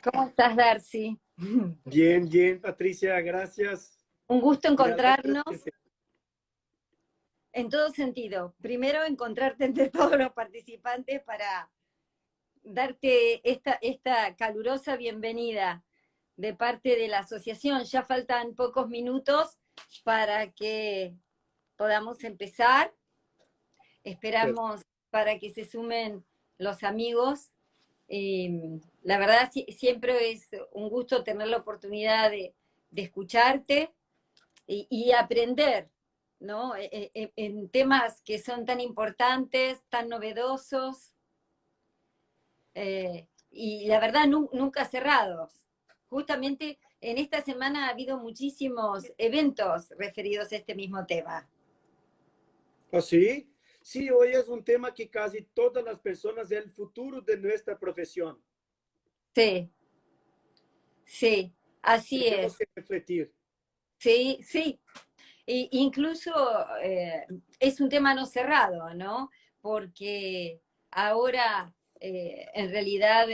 ¿Cómo estás, Darcy? Bien, bien, Patricia, gracias. Un gusto Me alegra encontrarnos que en todo sentido. Primero, encontrarte entre todos los participantes para darte esta calurosa bienvenida de parte de la asociación. Ya faltan pocos minutos para que podamos empezar. Esperamos para que se sumen los amigos. La verdad, siempre es un gusto tener la oportunidad de escucharte y aprender, ¿no? En temas que son tan importantes, tan novedosos, y la verdad nunca cerrados. Justamente en esta semana ha habido muchísimos eventos referidos a este mismo tema. ¿Oh, sí? Sí, hoy es un tema que casi todas las personas es el futuro de nuestra profesión. Sí, sí, así Tenemos es. que refletir. Sí, sí. Incluso es un tema no cerrado, ¿no? Porque ahora, en realidad,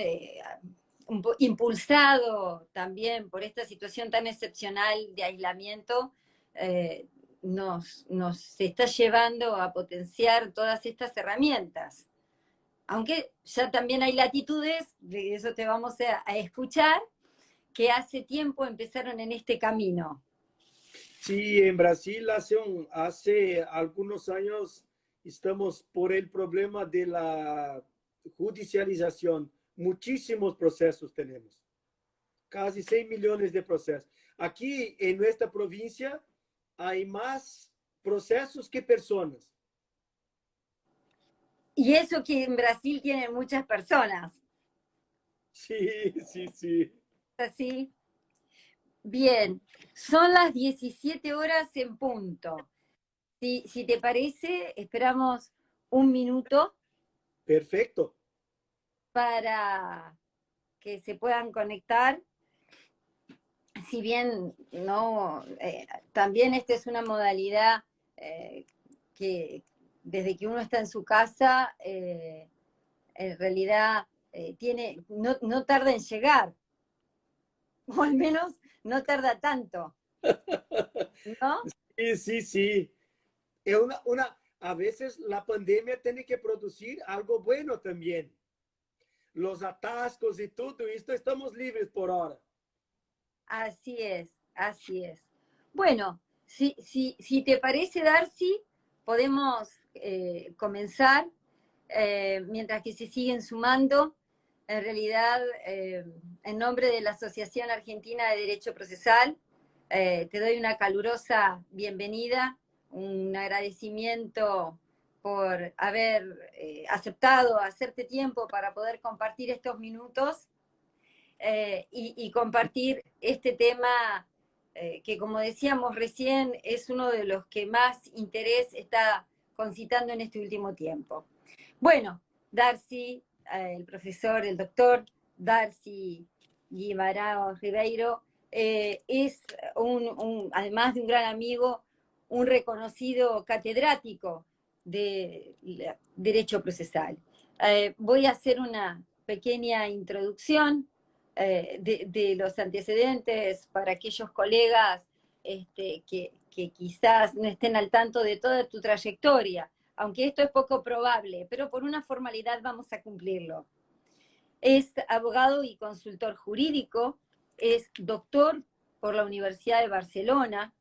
impulsado también por esta situación tan excepcional de aislamiento, eh, nos está llevando a potenciar todas estas herramientas. Aunque ya también hay latitudes, de eso te vamos a escuchar, que hace tiempo empezaron en este camino. Sí, en Brasil hace algunos años estamos por el problema de la judicialización. Muchísimos procesos tenemos, casi 6 millones de procesos. Aquí en nuestra provincia hay más procesos que personas. Y eso que en Brasil tienen muchas personas. Sí, sí, sí. Así, bien, son las 17 horas en punto. Si te parece, esperamos un minuto Perfecto. para que se puedan conectar. Si bien no, también esta es una modalidad que desde que uno está en su casa, en realidad no tarda en llegar, o al menos no tarda tanto, ¿no? Sí, sí, sí. A veces la pandemia tiene que producir algo bueno también. Los atascos y todo esto, estamos libres por ahora. Así es, así es. Bueno, si te parece, Darcy, podemos comenzar mientras que se siguen sumando. En realidad, en nombre de la Asociación Argentina de Derecho Procesal, te doy una calurosa bienvenida, un agradecimiento por haber aceptado hacerte tiempo para poder compartir estos minutos y compartir este tema que, como decíamos recién, es uno de los que más interés está concitando en este último tiempo. Bueno, Darcy, el profesor, el doctor Darcy Guimarães Ribeiro, es además de un gran amigo, un reconocido catedrático de Derecho Procesal. Voy a hacer una pequeña introducción de los antecedentes para aquellos colegas que quizás no estén al tanto de toda tu trayectoria, aunque esto es poco probable, pero por una formalidad vamos a cumplirlo. Es abogado y consultor jurídico, es doctor por la Universidad de Barcelona,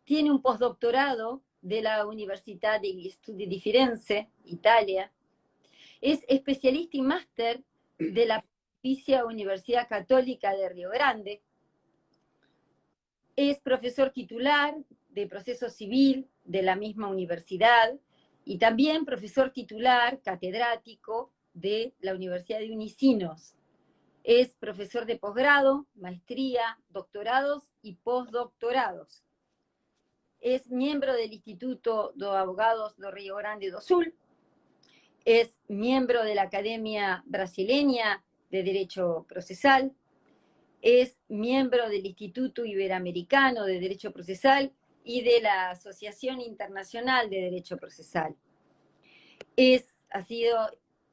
tiene un postdoctorado de la Università degli Studi di Firenze, Italia, es especialista y máster de la Pontificia Universidad Católica de Río Grande, es profesor titular de proceso civil de la misma universidad y también profesor titular catedrático de la Universidad de Unicinos. Es profesor de posgrado, maestría, doctorados y postdoctorados. Es miembro del Instituto de Abogados de Río Grande do Sul. Es miembro de la Academia Brasileña de Derecho Procesal. Es miembro del Instituto Iberoamericano de Derecho Procesal y de la Asociación Internacional de Derecho Procesal. Ha sido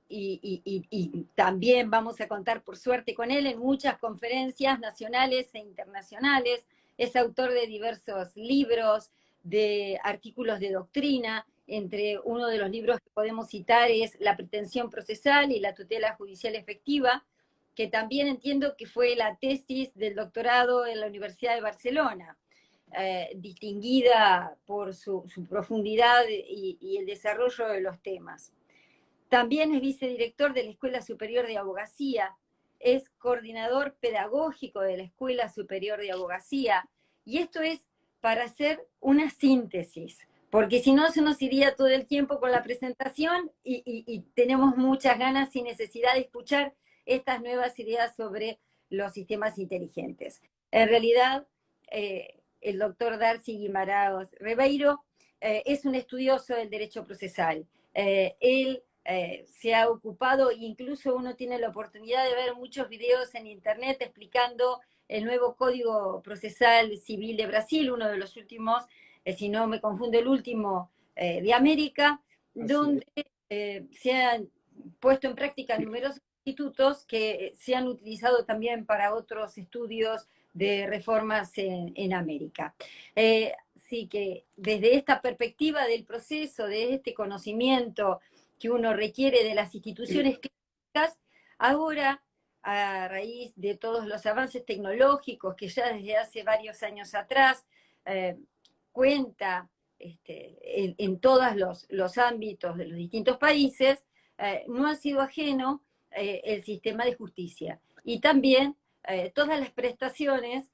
y también vamos a contar, por suerte, con él en muchas conferencias nacionales e internacionales. Es autor de diversos libros, de artículos de doctrina. Entre uno de los libros que podemos citar es La pretensión procesal y la tutela judicial efectiva, que también entiendo que fue la tesis del doctorado en la Universidad de Barcelona, distinguida por su profundidad y el desarrollo de los temas. También es vicedirector de la Escuela Superior de Abogacía, es coordinador pedagógico de la Escuela Superior de Abogacía, y esto es para hacer una síntesis, porque si no se nos iría todo el tiempo con la presentación y tenemos muchas ganas y necesidad de escuchar estas nuevas ideas sobre los sistemas inteligentes. En realidad, el doctor Darcy Guimaraes Ribeiro es un estudioso del derecho procesal. Él se ha ocupado, incluso uno tiene la oportunidad de ver muchos videos en internet explicando el nuevo Código Procesal Civil de Brasil, uno de los últimos, si no me confundo, el último de América, donde se han puesto en práctica numerosos institutos que se han utilizado también para otros estudios de reformas en América. Así que desde esta perspectiva del proceso, de este conocimiento que uno requiere de las instituciones clínicas, ahora, a raíz de todos los avances tecnológicos que ya desde hace varios años atrás cuenta en todos los ámbitos de los distintos países, no ha sido ajeno el sistema de justicia. Y también todas las prestaciones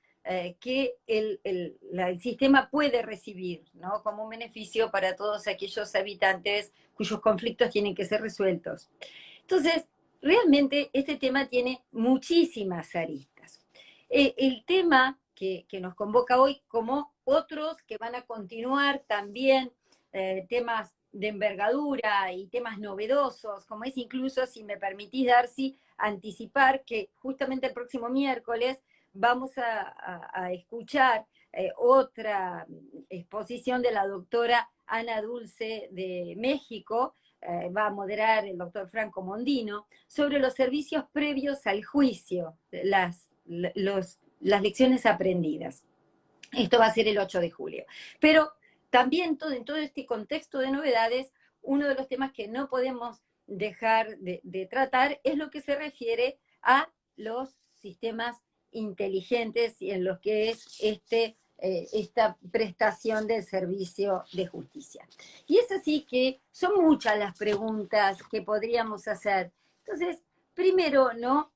que el sistema puede recibir, ¿no? Como un beneficio para todos aquellos habitantes cuyos conflictos tienen que ser resueltos. Entonces, realmente este tema tiene muchísimas aristas. El tema que nos convoca hoy, como otros que van a continuar también, temas de envergadura y temas novedosos, como es incluso, si me permitís, Darcy, anticipar que justamente el próximo miércoles vamos a escuchar otra exposición de la doctora Ana Dulce de México, va a moderar el doctor Franco Mondino, sobre los servicios previos al juicio, las lecciones aprendidas. Esto va a ser el 8 de julio. Pero también en todo este contexto de novedades, uno de los temas que no podemos dejar de tratar es lo que se refiere a los sistemas inteligentes y en lo que es esta prestación del servicio de justicia. Y es así que son muchas las preguntas que podríamos hacer. Entonces, primero, ¿no?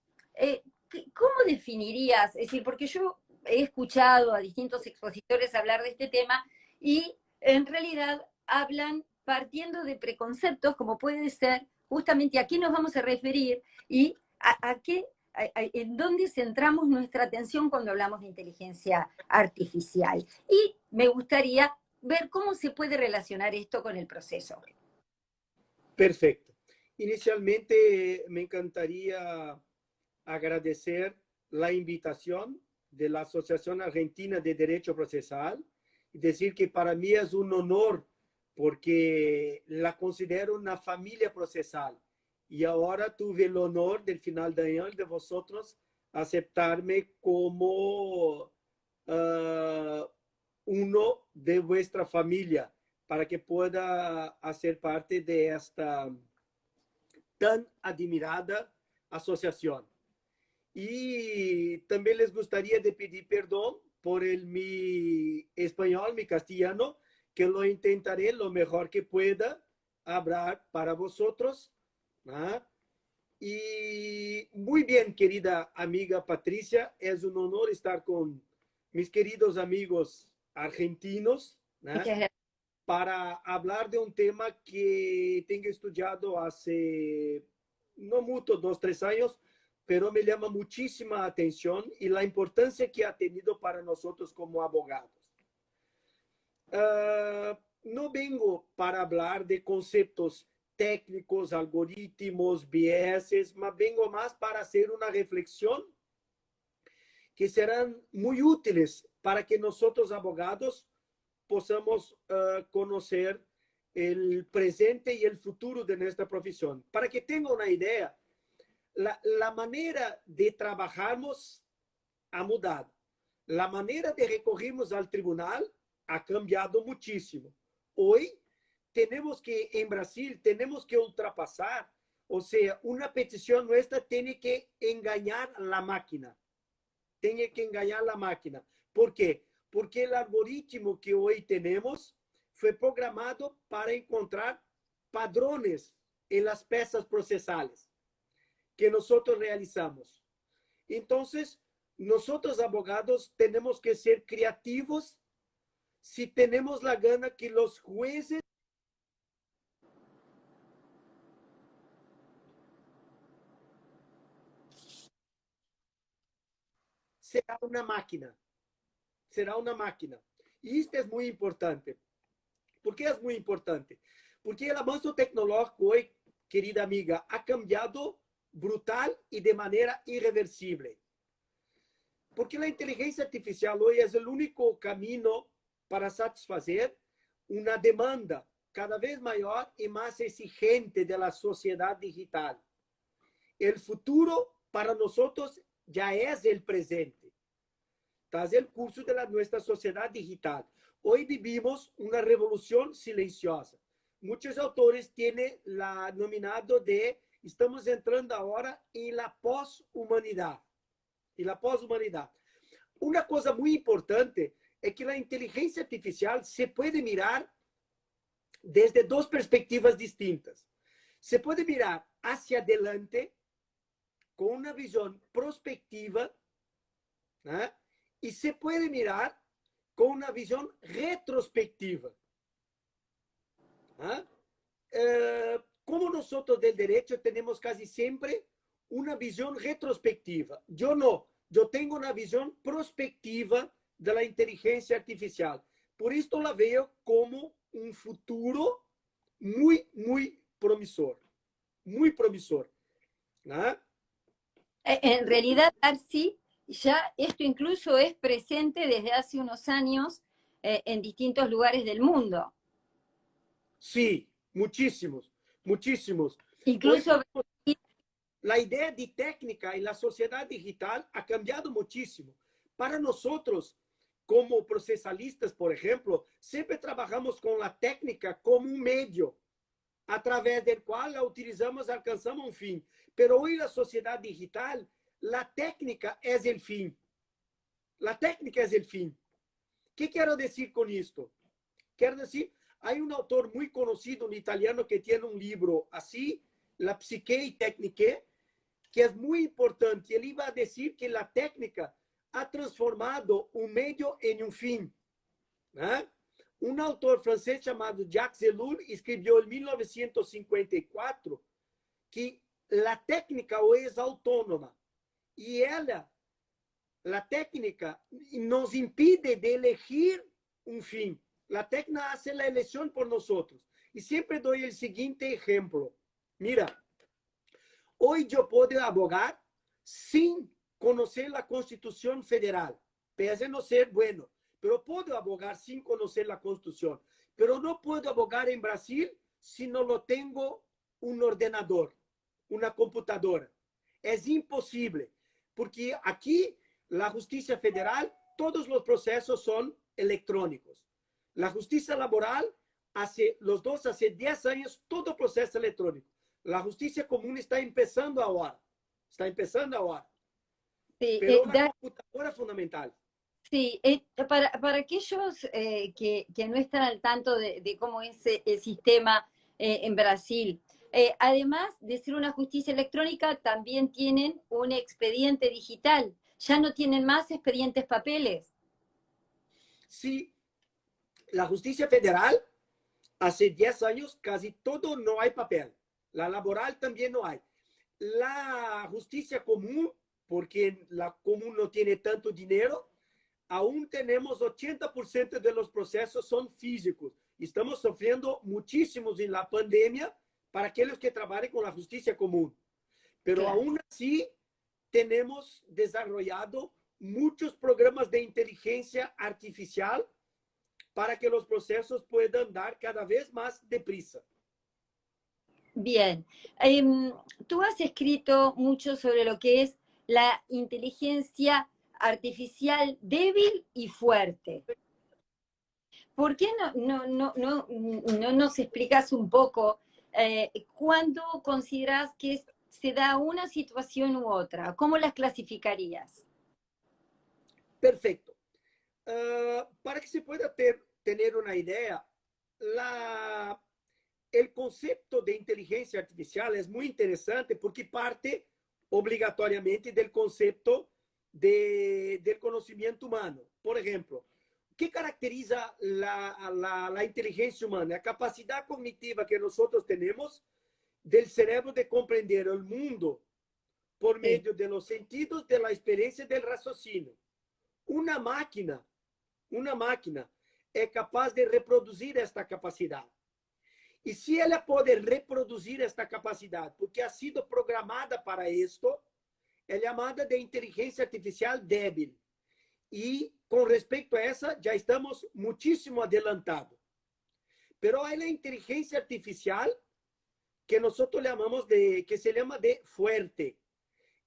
¿Cómo definirías? Es decir, porque yo he escuchado a distintos expositores hablar de este tema y en realidad hablan partiendo de preconceptos como puede ser justamente a qué nos vamos a referir y en dónde centramos nuestra atención cuando hablamos de inteligencia artificial. Y me gustaría ver cómo se puede relacionar esto con el proceso. Perfecto. Inicialmente me encantaría agradecer la invitación de la Asociación Argentina de Derecho Procesal y decir que para mí es un honor porque la considero una familia procesal. Y ahora tuve el honor del final de año de vosotros aceptarme como uno de vuestra familia para que pueda hacer parte de esta tan admirada asociación. Y también les gustaría de pedir perdón por mi español, mi castellano, que lo intentaré lo mejor que pueda hablar para vosotros. ¿Ah? Y muy bien, querida amiga Patricia, es un honor estar con mis queridos amigos argentinos, ¿ah? Para hablar de un tema que tengo estudiado hace no mucho, 2, 3 años, pero me llama muchísima atención y la importancia que ha tenido para nosotros como abogados. No vengo para hablar de conceptos técnicos, algoritmos, vieses, mas vengo más para hacer una reflexión que serán muy útiles para que nosotros abogados possamos conocer el presente y el futuro de nuestra profesión. Para que tenga una idea, la manera de trabajarnos ha mudado. La manera de recurrirnos al tribunal ha cambiado muchísimo. Hoy tenemos que, en Brasil, tenemos que ultrapasar, o sea, una petición nuestra tiene que engañar a la máquina. Tiene que engañar a la máquina. ¿Por qué? Porque el algoritmo que hoy tenemos fue programado para encontrar padrones en las piezas procesales que nosotros realizamos. Entonces, nosotros abogados tenemos que ser creativos si tenemos la gana que los jueces será una máquina. Será una máquina. Y esto es muy importante. ¿Por qué es muy importante? Porque el avance tecnológico hoy, querida amiga, ha cambiado brutal y de manera irreversible. Porque la inteligencia artificial hoy es el único camino para satisfacer una demanda cada vez mayor y más exigente de la sociedad digital. El futuro para nosotros ya es el presente. Es el curso de nuestra sociedad digital. Hoy vivimos una revolución silenciosa. Muchos autores tienen la nominado de estamos entrando ahora en la poshumanidad. Y la poshumanidad. Una cosa muy importante es que la inteligencia artificial se puede mirar desde dos perspectivas distintas. Se puede mirar hacia adelante con una visión prospectiva, ¿eh? Y se puede mirar con una visión retrospectiva. Como nosotros del derecho tenemos casi siempre una visión retrospectiva. Yo no, yo tengo una visión prospectiva de la inteligencia artificial. Por esto la veo como un futuro muy, muy promisor. Muy promisor. ¿Ah? En realidad, Darcy, ya esto incluso es presente desde hace unos años en distintos lugares del mundo. Sí, muchísimos, muchísimos. Hoy Incluso la idea de técnica en la sociedad digital ha cambiado muchísimo. Para nosotros, como procesalistas, por ejemplo, siempre trabajamos con la técnica como un medio a través del cual la utilizamos, alcanzamos un fin. Pero hoy la sociedad digital, la técnica es el fin. La técnica es el fin. ¿Qué quiero decir con esto? Quiero decir, hay un autor muy conocido, un italiano, que tiene un libro así, La Psique y Técnica, que es muy importante. Él iba a decir que la técnica ha transformado un medio en un fin. ¿Eh? Un autor francés llamado Jacques Ellul escribió en 1954 que la técnica hoy es autónoma y la técnica nos impide de elegir un fin. La técnica hace la elección por nosotros. Y siempre doy el siguiente ejemplo. Mira, hoy yo puedo abogar sin conocer la Constitución Federal, pese a no ser bueno, pero puedo abogar sin conocer la Constitución. Pero no puedo abogar en Brasil si no lo tengo un ordenador, una computadora. Es imposible, porque aquí la justicia federal, todos los procesos son electrónicos. La justicia laboral, hace 10 años, todo proceso electrónico. La justicia común está empezando ahora. Está empezando ahora. sí, Pero la computadora es fundamental. sí, para aquellos que no están al tanto de cómo es el sistema en Brasil, además de ser una justicia electrónica, también tienen un expediente digital. Ya no tienen más expedientes papeles. Sí, la justicia federal, hace 10 años, casi todo no hay papel. La laboral también no hay. La justicia común, porque la común no tiene tanto dinero, aún tenemos 80% de los procesos son físicos. Estamos sufriendo muchísimos en la pandemia para aquellos que trabajan con la justicia común. Pero Claro. aún así tenemos desarrollado muchos programas de inteligencia artificial para que los procesos puedan dar cada vez más deprisa. Bien. Tú has escrito mucho sobre lo que es la inteligencia artificial débil y fuerte. ¿Por qué no nos explicas un poco cuándo consideras que se da una situación u otra? ¿Cómo las clasificarías? Perfecto. Para que se pueda tener una idea, el concepto de inteligencia artificial es muy interesante porque parte obligatoriamente del concepto del conocimiento humano. Por ejemplo, ¿qué caracteriza la inteligencia humana? La capacidad cognitiva que nosotros tenemos del cerebro de comprender el mundo por Sí. medio de los sentidos, de la experiencia y del raciocinio. Una máquina, una máquina é capaz de reproduzir esta capacidade. E se ela pode reproduzir esta capacidade, porque ha sido programada para isto, é chamada de inteligência artificial débil. E com respeito a essa, já estamos muitíssimo adelantados. Pero há a inteligência artificial que nós chamamos de, que se chama de fuerte.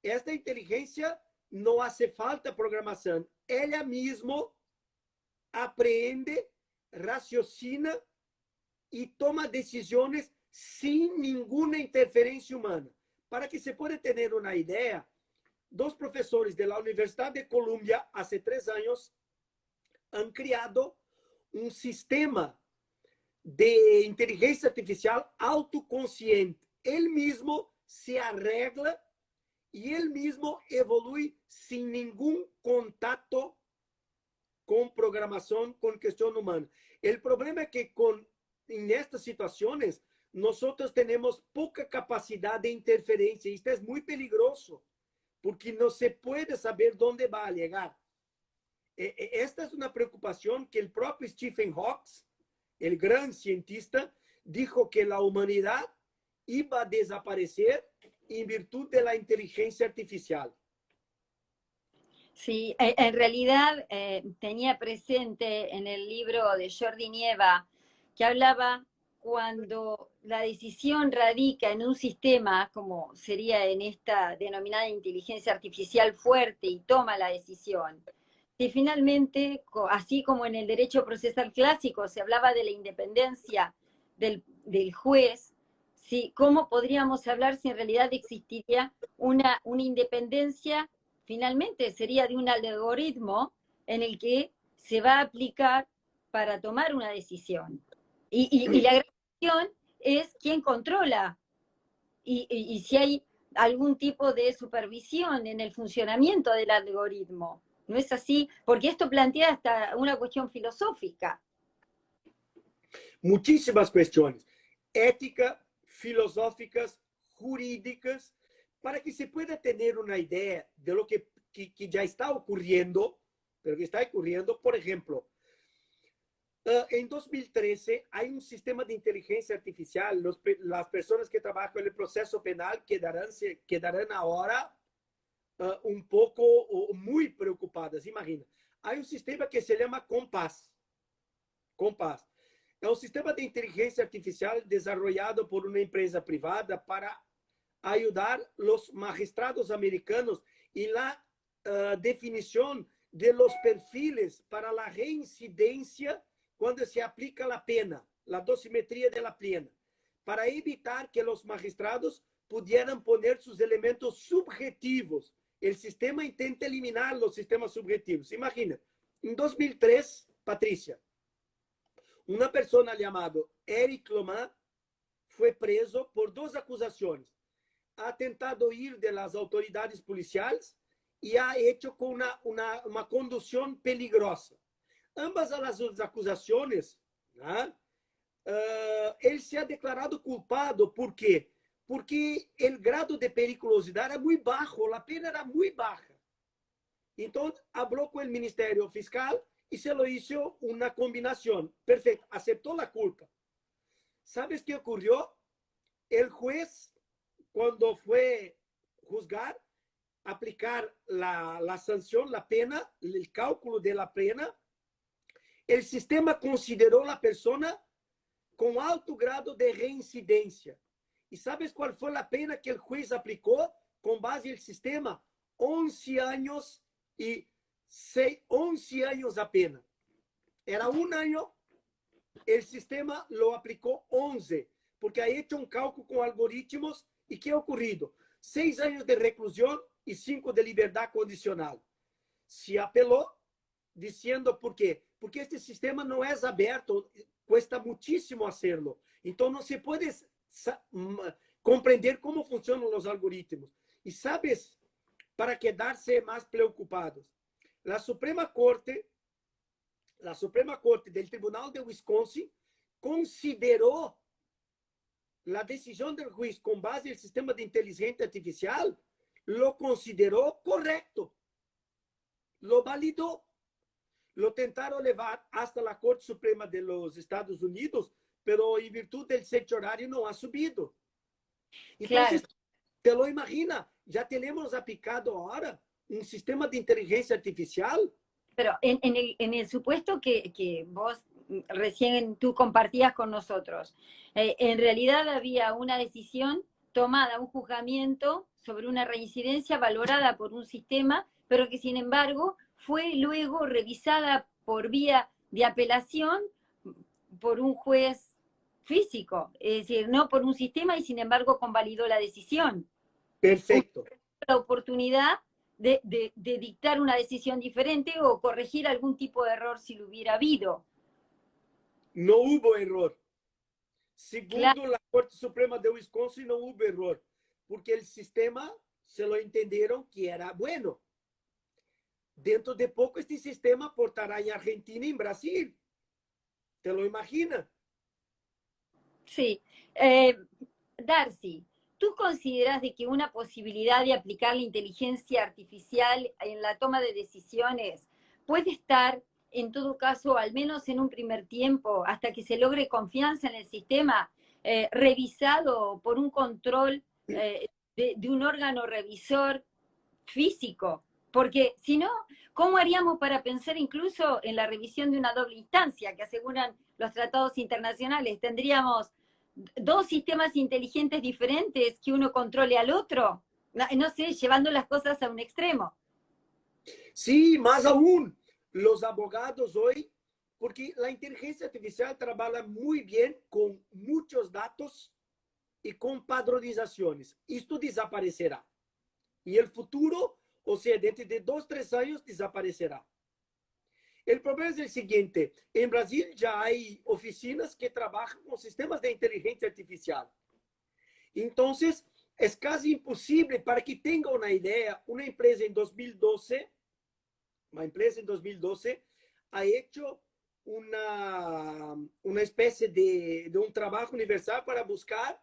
Esta inteligência não hace falta programação. Ela mesmo aprende, raciocina y toma decisiones sin ninguna interferencia humana. Para que se pueda tener una idea, dos profesores de la Universidad de Columbia hace 3 años han creado un sistema de inteligencia artificial autoconsciente. Él mismo se arregla y él mismo evolúe sin ningún contacto con programación, con cuestión humana. El problema es que en estas situaciones nosotros tenemos poca capacidad de interferencia. Esto es muy peligroso porque no se puede saber dónde va a llegar. Esta es una preocupación que el propio Stephen Hawking, el gran cientista, dijo que la humanidad iba a desaparecer en virtud de la inteligencia artificial. Sí, en realidad tenía presente en el libro de Jordi Nieva que hablaba cuando la decisión radica en un sistema, como sería en esta denominada inteligencia artificial fuerte y toma la decisión, que finalmente, así como en el derecho procesal clásico se hablaba de la independencia del juez, ¿sí? ¿Cómo podríamos hablar si en realidad existiría una independencia? Finalmente sería de un algoritmo en el que se va a aplicar para tomar una decisión. Y la gran cuestión es quién controla y si hay algún tipo de supervisión en el funcionamiento del algoritmo. ¿No es así? Porque esto plantea hasta una cuestión filosófica. Muchísimas cuestiones éticas, filosóficas, jurídicas, para que se pueda tener una idea de lo que ya está ocurriendo, pero que está ocurriendo, por ejemplo, en 2013 hay un sistema de inteligencia artificial. Las personas que trabajan en el proceso penal quedarán ahora un poco o muy preocupadas. Imagina, hay un sistema que se llama Compass. Compass. É um sistema de inteligência artificial desarrollado por uma empresa privada para ajudar os magistrados americanos em la definição de los perfiles para a reincidência quando se aplica a pena, a dosimetria de la pena, para evitar que os magistrados pudieran poner seus elementos subjetivos. O sistema intenta eliminar os sistemas subjetivos. Imagina, em 2003, Patrícia, uma pessoa chamada Eric Loman foi preso por 2 acusações. Ha tentado ir de las autoridades policiais e ha hecho com uma condução peligrosa. Ambas as acusações, ¿no? Ele se ha declarado culpado. ¿Por quê? Porque o grado de periculosidade era muito baixo, a pena era muito baixa. Então, falou com o Ministério Fiscal y se lo hizo una combinación. Perfecto, aceptó la culpa. ¿Sabes qué ocurrió? El juez, cuando fue juzgar, aplicar la sanción, la pena, el cálculo de la pena, el sistema consideró la persona con alto grado de reincidencia. ¿Y sabes cuál fue la pena que el juez aplicó con base en el sistema? 11 años y 11 años apenas. Era un año, el sistema lo aplicó 11, porque ha hecho un cálculo con algoritmos. ¿Y qué ha ocurrido? 6 años de reclusión y 5 de libertad condicional. Se apeló diciendo por qué. Porque este sistema no es abierto, cuesta muchísimo hacerlo. Entonces no se puede comprender cómo funcionan los algoritmos. Y sabes, para quedarse más preocupados, la Suprema Corte del Tribunal de Wisconsin consideró la decisión del juez con base en el sistema de inteligencia artificial, lo consideró correcto, lo validó. Lo tentaron llevar hasta la Corte Suprema de los Estados Unidos, pero en virtud del sexo horario no ha subido. Entonces, claro, te lo imaginas, ya tenemos aplicado ahora un sistema de inteligencia artificial. Pero en el supuesto que vos recién tú compartías con nosotros, en realidad había una decisión tomada, un juzgamiento sobre una reincidencia valorada por un sistema, pero que sin embargo fue luego revisada por vía de apelación por un juez físico, es decir, no por un sistema y sin embargo convalidó la decisión. Perfecto. La oportunidad de dictar una decisión diferente o corregir algún tipo de error si lo hubiera habido. No hubo error. Segundo claro, la Corte Suprema de Wisconsin, no hubo error, porque el sistema se lo entendieron que era bueno. Dentro de poco este sistema portará en Argentina y en Brasil. ¿Te lo imaginas? Sí. Darcy, ¿tú consideras de que una posibilidad de aplicar la inteligencia artificial en la toma de decisiones puede estar, en todo caso, al menos en un primer tiempo, hasta que se logre confianza en el sistema, revisado por un control de un órgano revisor físico? Porque si no, ¿cómo haríamos para pensar incluso en la revisión de una doble instancia que aseguran los tratados internacionales? ¿Tendríamos dos sistemas inteligentes diferentes que uno controle al otro? No sé, llevando las cosas a un extremo. Sí, más aún, los abogados hoy, porque la inteligencia artificial trabaja muy bien con muchos datos y con padronizaciones. Esto desaparecerá. Y el futuro, o sea, dentro de 2, 3 años, desaparecerá. El problema es el siguiente. En Brasil ya hay oficinas que trabajan con sistemas de inteligencia artificial. Entonces, es casi imposible, para que tenga una idea, una empresa en 2012 ha hecho una especie de un trabajo universal para buscar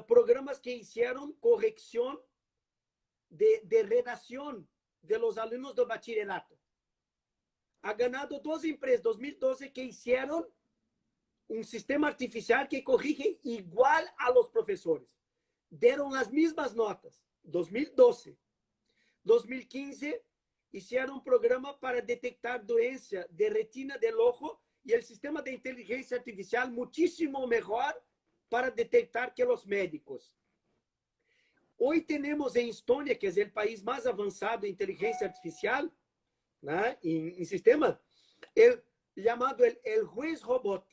programas que hicieron corrección de redacción de los alumnos de bachillerato. Ha ganado 2 empresas, 2012, que hicieron un sistema artificial que corrige igual a los profesores. Dieron las mismas notas. 2012. 2015 hicieron un programa para detectar dolencia de retina del ojo y el sistema de inteligencia artificial muchísimo mejor para detectar que los médicos. Hoy tenemos en Estonia, que es el país más avanzado en inteligencia artificial, ¿no? en sistema, el llamado el juez robot.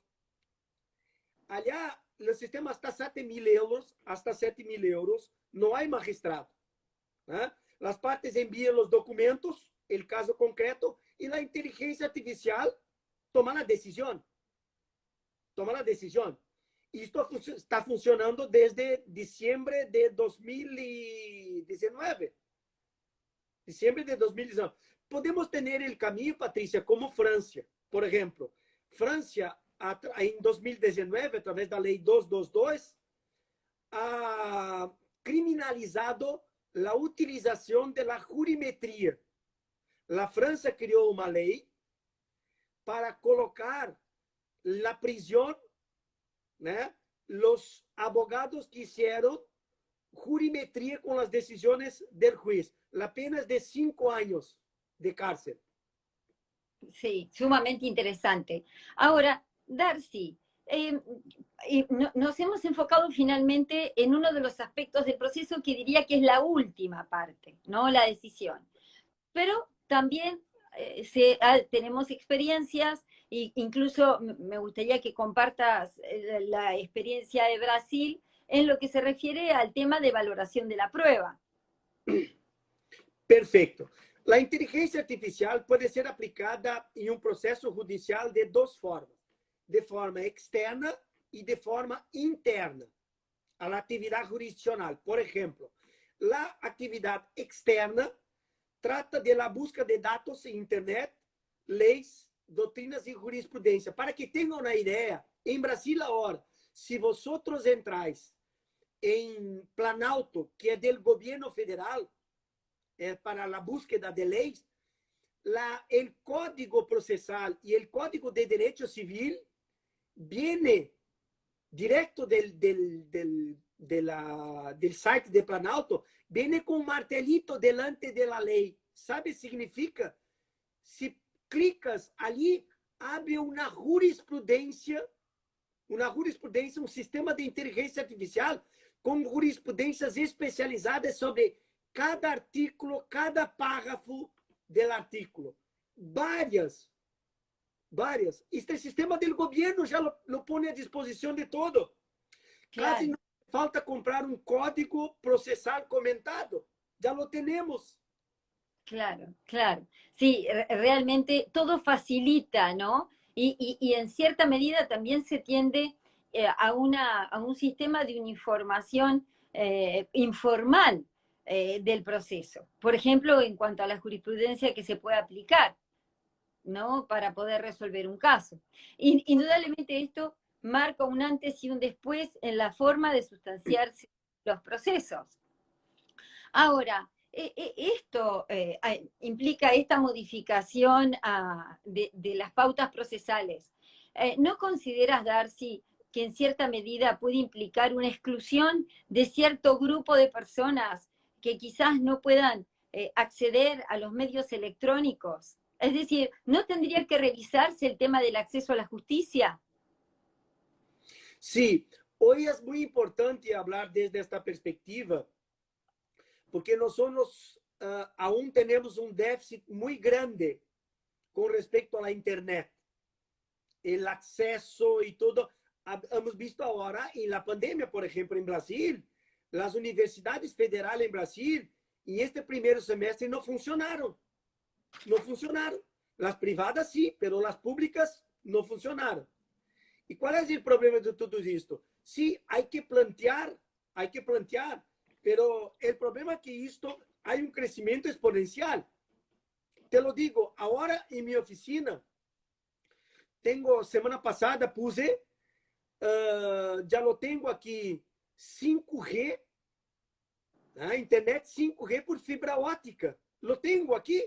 Allá el sistema hasta 7.000 euros, no hay magistrado. ¿No? Las partes envían los documentos, el caso concreto, y la inteligencia artificial toma la decisión. Y esto está funcionando desde diciembre de 2019. Podemos tener el camino, Patricia, como Francia. Por ejemplo, Francia, en 2019, a través de la ley 222, ha criminalizado la utilización de la jurimetría. La Francia creó una ley para colocar la prisión, ¿no? Los abogados que hicieron jurimetría con las decisiones del juez. La pena es de 5 años de cárcel. Sí, sumamente interesante. Ahora, Darcy, nos hemos enfocado finalmente en uno de los aspectos del proceso que diría que es la última parte, ¿no? La decisión. Pero también tenemos experiencias, e incluso me gustaría que compartas la experiencia de Brasil en lo que se refiere al tema de valoración de la prueba. Perfeito. A inteligência artificial pode ser aplicada em um processo judicial de duas formas: de forma externa e de forma interna a la atividade jurisdiccional. Por exemplo, a atividade externa trata de la busca de dados em internet, leis, doutrinas e jurisprudência. Para que tenham uma ideia, em Brasil agora, se vosotros entrais em Planalto, que é do governo federal, para a búsqueda de leis, el Código Procesal y el Código de Derecho Civil viene directo del site de Planalto, viene con un martelito delante de la ley. ¿Sabe? Significa, si clicas allí, abre una jurisprudencia, un sistema de inteligencia artificial com jurisprudências especializadas sobre cada artículo, cada párrafo del artículo. Várias. Este sistema do governo já lo pone à disposição de todo. Claro. Casi não falta comprar um código procesal comentado. Ya lo tenemos. Claro, claro. Sí, realmente todo facilita, ¿no? Y en cierta medida también se tiende a un sistema de uniformación informal del proceso. Por ejemplo, en cuanto a la jurisprudencia que se puede aplicar, ¿no? Para poder resolver un caso. Indudablemente esto marca un antes y un después en la forma de sustanciarse los procesos. Ahora, esto implica esta modificación de las pautas procesales. ¿No consideras, Darcy, que en cierta medida puede implicar una exclusión de cierto grupo de personas que quizás no puedan acceder a los medios electrónicos? Es decir, ¿no tendría que revisarse el tema del acceso a la justicia? Sí, hoy es muy importante hablar desde esta perspectiva, porque nosotros aún tenemos un déficit muy grande con respecto a la Internet, el acceso y todo. Hemos visto ahora en la pandemia, por ejemplo, en Brasil, las universidades federales en Brasil, en este primer semestre no funcionaron. No funcionaron. Las privadas sí, pero las públicas no funcionaron. ¿Y cuál es el problema de todo esto? Sí, hay que plantear, pero el problema es que esto hay un crecimiento exponencial. Te lo digo, ahora en mi oficina, semana pasada puse, ya lo tengo aquí, 5G, internet 5G por fibra óptica. Lo tengo aquí.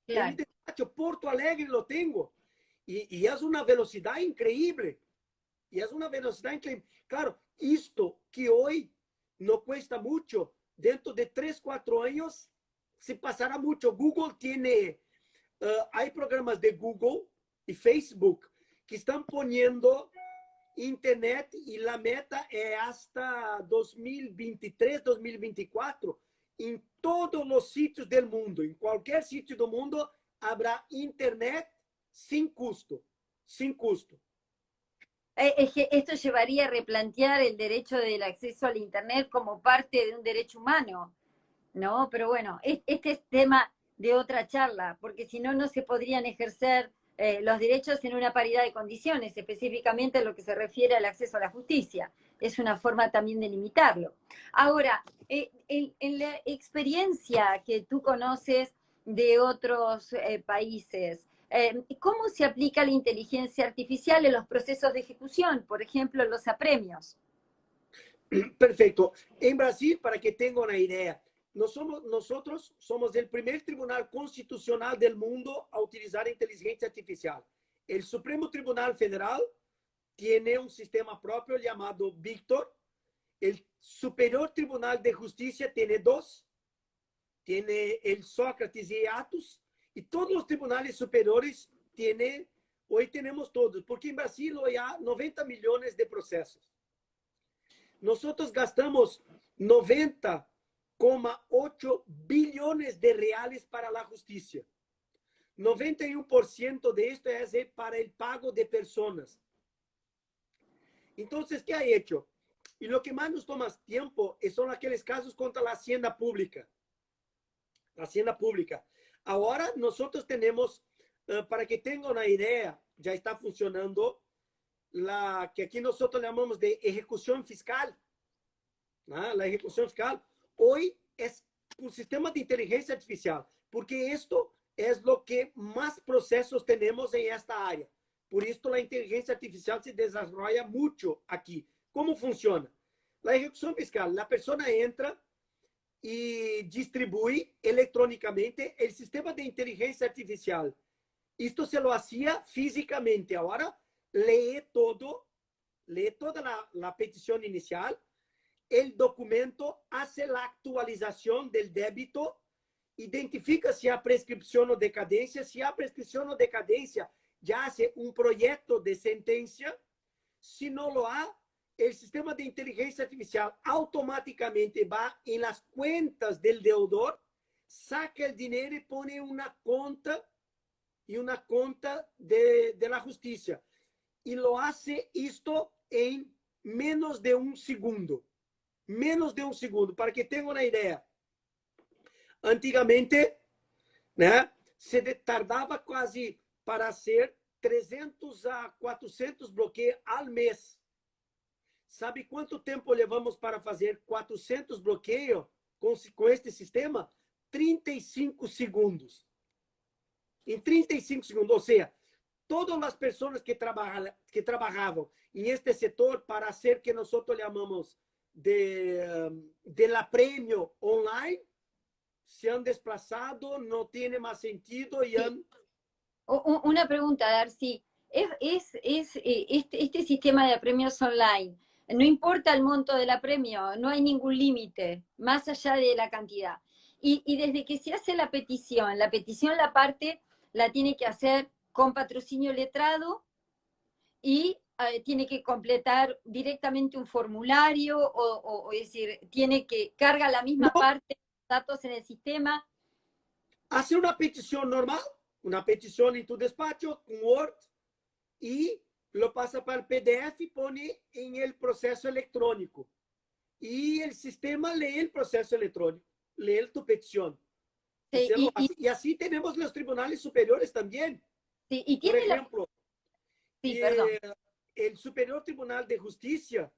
Claro. En mi despacho, Porto Alegre lo tengo. Y es una velocidad increíble. Claro, esto que hoy no cuesta mucho, dentro de 3, 4 años se pasará mucho. Google tiene, hay programas de Google y Facebook que están poniendo internet y la meta es hasta 2023, 2024. En todos los sitios del mundo, en cualquier sitio del mundo, habrá internet sin costo. Sin costo. Es que esto llevaría a replantear el derecho del acceso al Internet como parte de un derecho humano, ¿no? Pero bueno, este es tema de otra charla, porque si no, no se podrían ejercer los derechos en una paridad de condiciones, específicamente en lo que se refiere al acceso a la justicia. Es una forma también de limitarlo. Ahora, en la experiencia que tú conoces de otros países, ¿cómo se aplica la inteligencia artificial en los procesos de ejecución, por ejemplo, en los apremios? Perfecto. En Brasil, para que tengan una idea, nosotros somos el primer tribunal constitucional del mundo a utilizar inteligencia artificial. El Supremo Tribunal Federal tiene un sistema propio llamado Victor. El Superior Tribunal de Justicia tiene dos. Tiene el Sócrates y Atos. Y todos los tribunales superiores tienen, hoy tenemos todos, porque en Brasil hoy hay 90 millones de procesos. Nosotros gastamos 90,8 billones de reales para la justicia. 91% de esto es para el pago de personas. Entonces, ¿qué ha hecho? Y lo que más nos toma tiempo son aquellos casos contra la hacienda pública. La hacienda pública. Ahora nosotros tenemos, para que tengan una idea, ya está funcionando la que aquí nosotros llamamos de ejecución fiscal. ¿Ah? La ejecución fiscal hoy es un sistema de inteligencia artificial, porque esto es lo que más procesos tenemos en esta área. Por esto la inteligencia artificial se desarrolla mucho aquí. ¿Cómo funciona? La ejecución fiscal, la persona entra y distribuye electrónicamente el sistema de inteligencia artificial. Esto se lo hacía físicamente. Ahora lee toda la petición inicial, el documento hace la actualización del débito, identifica si hay prescripción o decadencia. Si hay prescripción o decadencia, ya hace un proyecto de sentencia. Si no lo hay, el sistema de inteligencia artificial automáticamente va en las cuentas del deudor, saca el dinero y pone una cuenta de la justicia. Y lo hace esto en menos de un segundo. Menos de un segundo, para que tengan una idea. Antigamente, né, se tardava quase para hacer 300 a 400 bloqueios al mes. Sabe quanto tempo levamos para fazer 400 bloqueios com este sistema? 35 segundos. Em 35 segundos, ou seja, todas as pessoas que trabalhavam em este setor para hacer que nós chamamos de la premio online se han desplazado, no tiene más sentido y han... Una pregunta, Darcy. Este sistema de premios online, no importa el monto de la premio, no hay ningún límite, más allá de la cantidad. Y desde que se hace la petición la parte la tiene que hacer con patrocinio letrado y tiene que completar directamente un formulario o es decir, tiene que carga la misma No, parte de datos en el sistema. hace una petición normal, una petición en tu despacho, con Word, y lo pasa para el PDF y pone en el proceso electrónico. Y el sistema lee el proceso electrónico, lee tu petición. Sí, Y así tenemos los tribunales superiores también. sí, y Por tiene la... ejemplo, Sí, perdón. el Superior Tribunal de Justicia,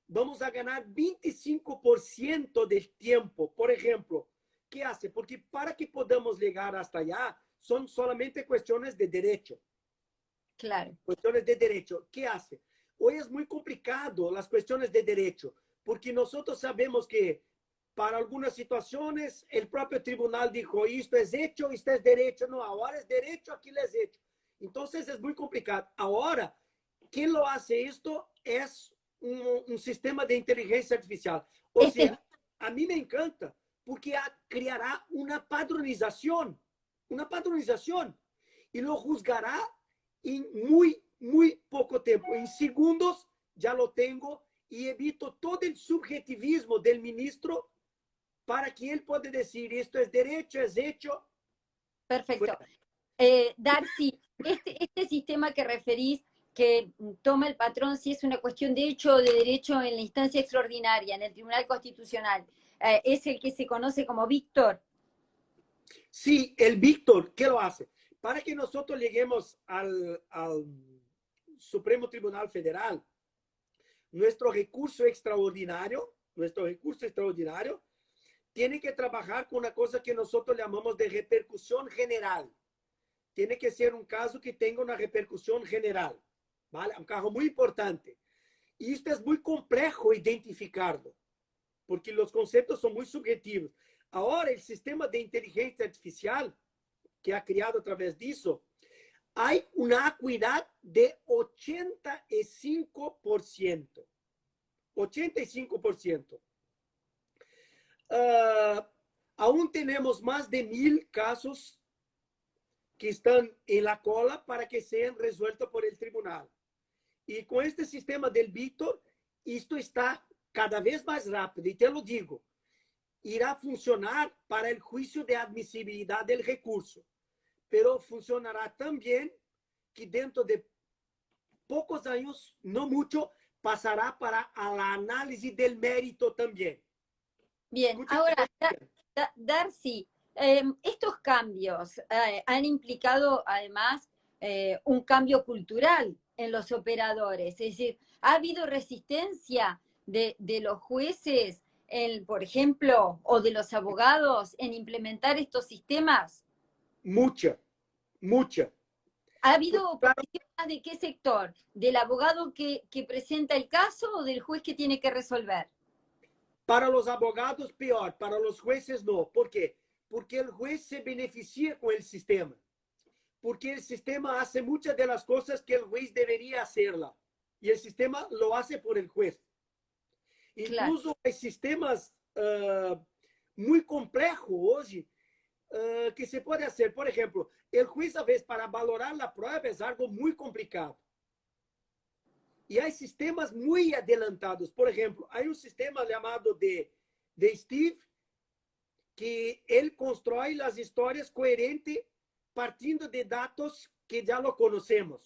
vamos a ganar 25% del tiempo. Por ejemplo, ¿qué hace? Porque para que podamos llegar hasta allá, son solamente cuestiones de derecho. Claro. Cuestiones de derecho. ¿Qué hace? Hoy es muy complicado las cuestiones de derecho, porque nosotros sabemos que para algunas situaciones el propio tribunal dijo, esto es hecho, esto es derecho. No, ahora es derecho, aquí es hecho. Entonces es muy complicado. Ahora, quien lo hace esto es un sistema de inteligencia artificial. O sea, a mí me encanta porque creará una padronización y lo juzgará en muy poco tiempo. En segundos ya lo tengo y evito todo el subjetivismo del ministro para que él pueda decir esto es derecho, es hecho. Perfecto. Darcy, este sistema que referís que toma el patrón si es una cuestión de hecho o de derecho en la instancia extraordinaria, en el Tribunal Constitucional, es el que se conoce como Víctor. Sí, el Víctor, ¿qué lo hace? Para que nosotros lleguemos al Supremo Tribunal Federal, nuestro recurso extraordinario tiene que trabajar con una cosa que nosotros llamamos de repercusión general. Tiene que ser un caso que tenga una repercusión general, ¿vale? Un caso muy importante. Y esto es muy complejo identificarlo, porque los conceptos son muy subjetivos. Ahora, el sistema de inteligencia artificial que ha creado a través de eso, hay una acuidad de 85%. 85%. Aún tenemos más de 1000 casos que están en la cola para que sean resueltos por el tribunal. Y con este sistema del Víctor, esto está cada vez más rápido. Y te lo digo, irá a funcionar para el juicio de admisibilidad del recurso, pero funcionará también que dentro de pocos años, no mucho, pasará para la análisis del mérito también. Bien, Escucha, ahora, Darcy, estos cambios han implicado además un cambio cultural en los operadores, es decir, ¿ha habido resistencia de los jueces, por ejemplo, o de los abogados en implementar estos sistemas? mucha, mucha. ¿Ha habido Claro, oposición de qué sector? ¿Del abogado que presenta el caso o del juez que tiene que resolver? para los abogados, peor, para los jueces no. ¿Por qué? Porque el juez se beneficia con el sistema. Porque el sistema hace muchas de las cosas que el juez debería hacerla. Y el sistema lo hace por el juez. Claro. Incluso hay sistemas muy complejos hoy que se puede hacer. Por ejemplo, el juez a veces para valorar la prueba es algo muy complicado. Y hay sistemas muy adelantados. Por ejemplo, hay un sistema llamado de Steve, que él construye las historias coherentes partiendo de datos que ya lo conocemos.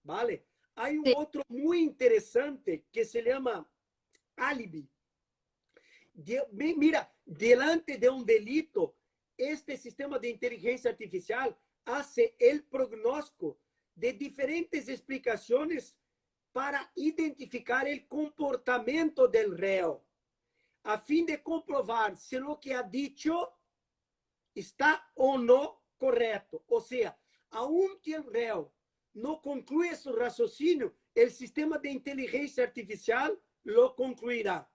¿Vale? Hay un Sí. otro muy interesante que se llama Alibi. Mira, delante de un delito, este sistema de inteligencia artificial hace el pronóstico de diferentes explicaciones para identificar el comportamiento del reo, a fin de comprobar si lo que ha dicho está o no correcto. O sea, aunque el reo no concluya su raciocinio, el sistema de inteligencia artificial lo concluirá.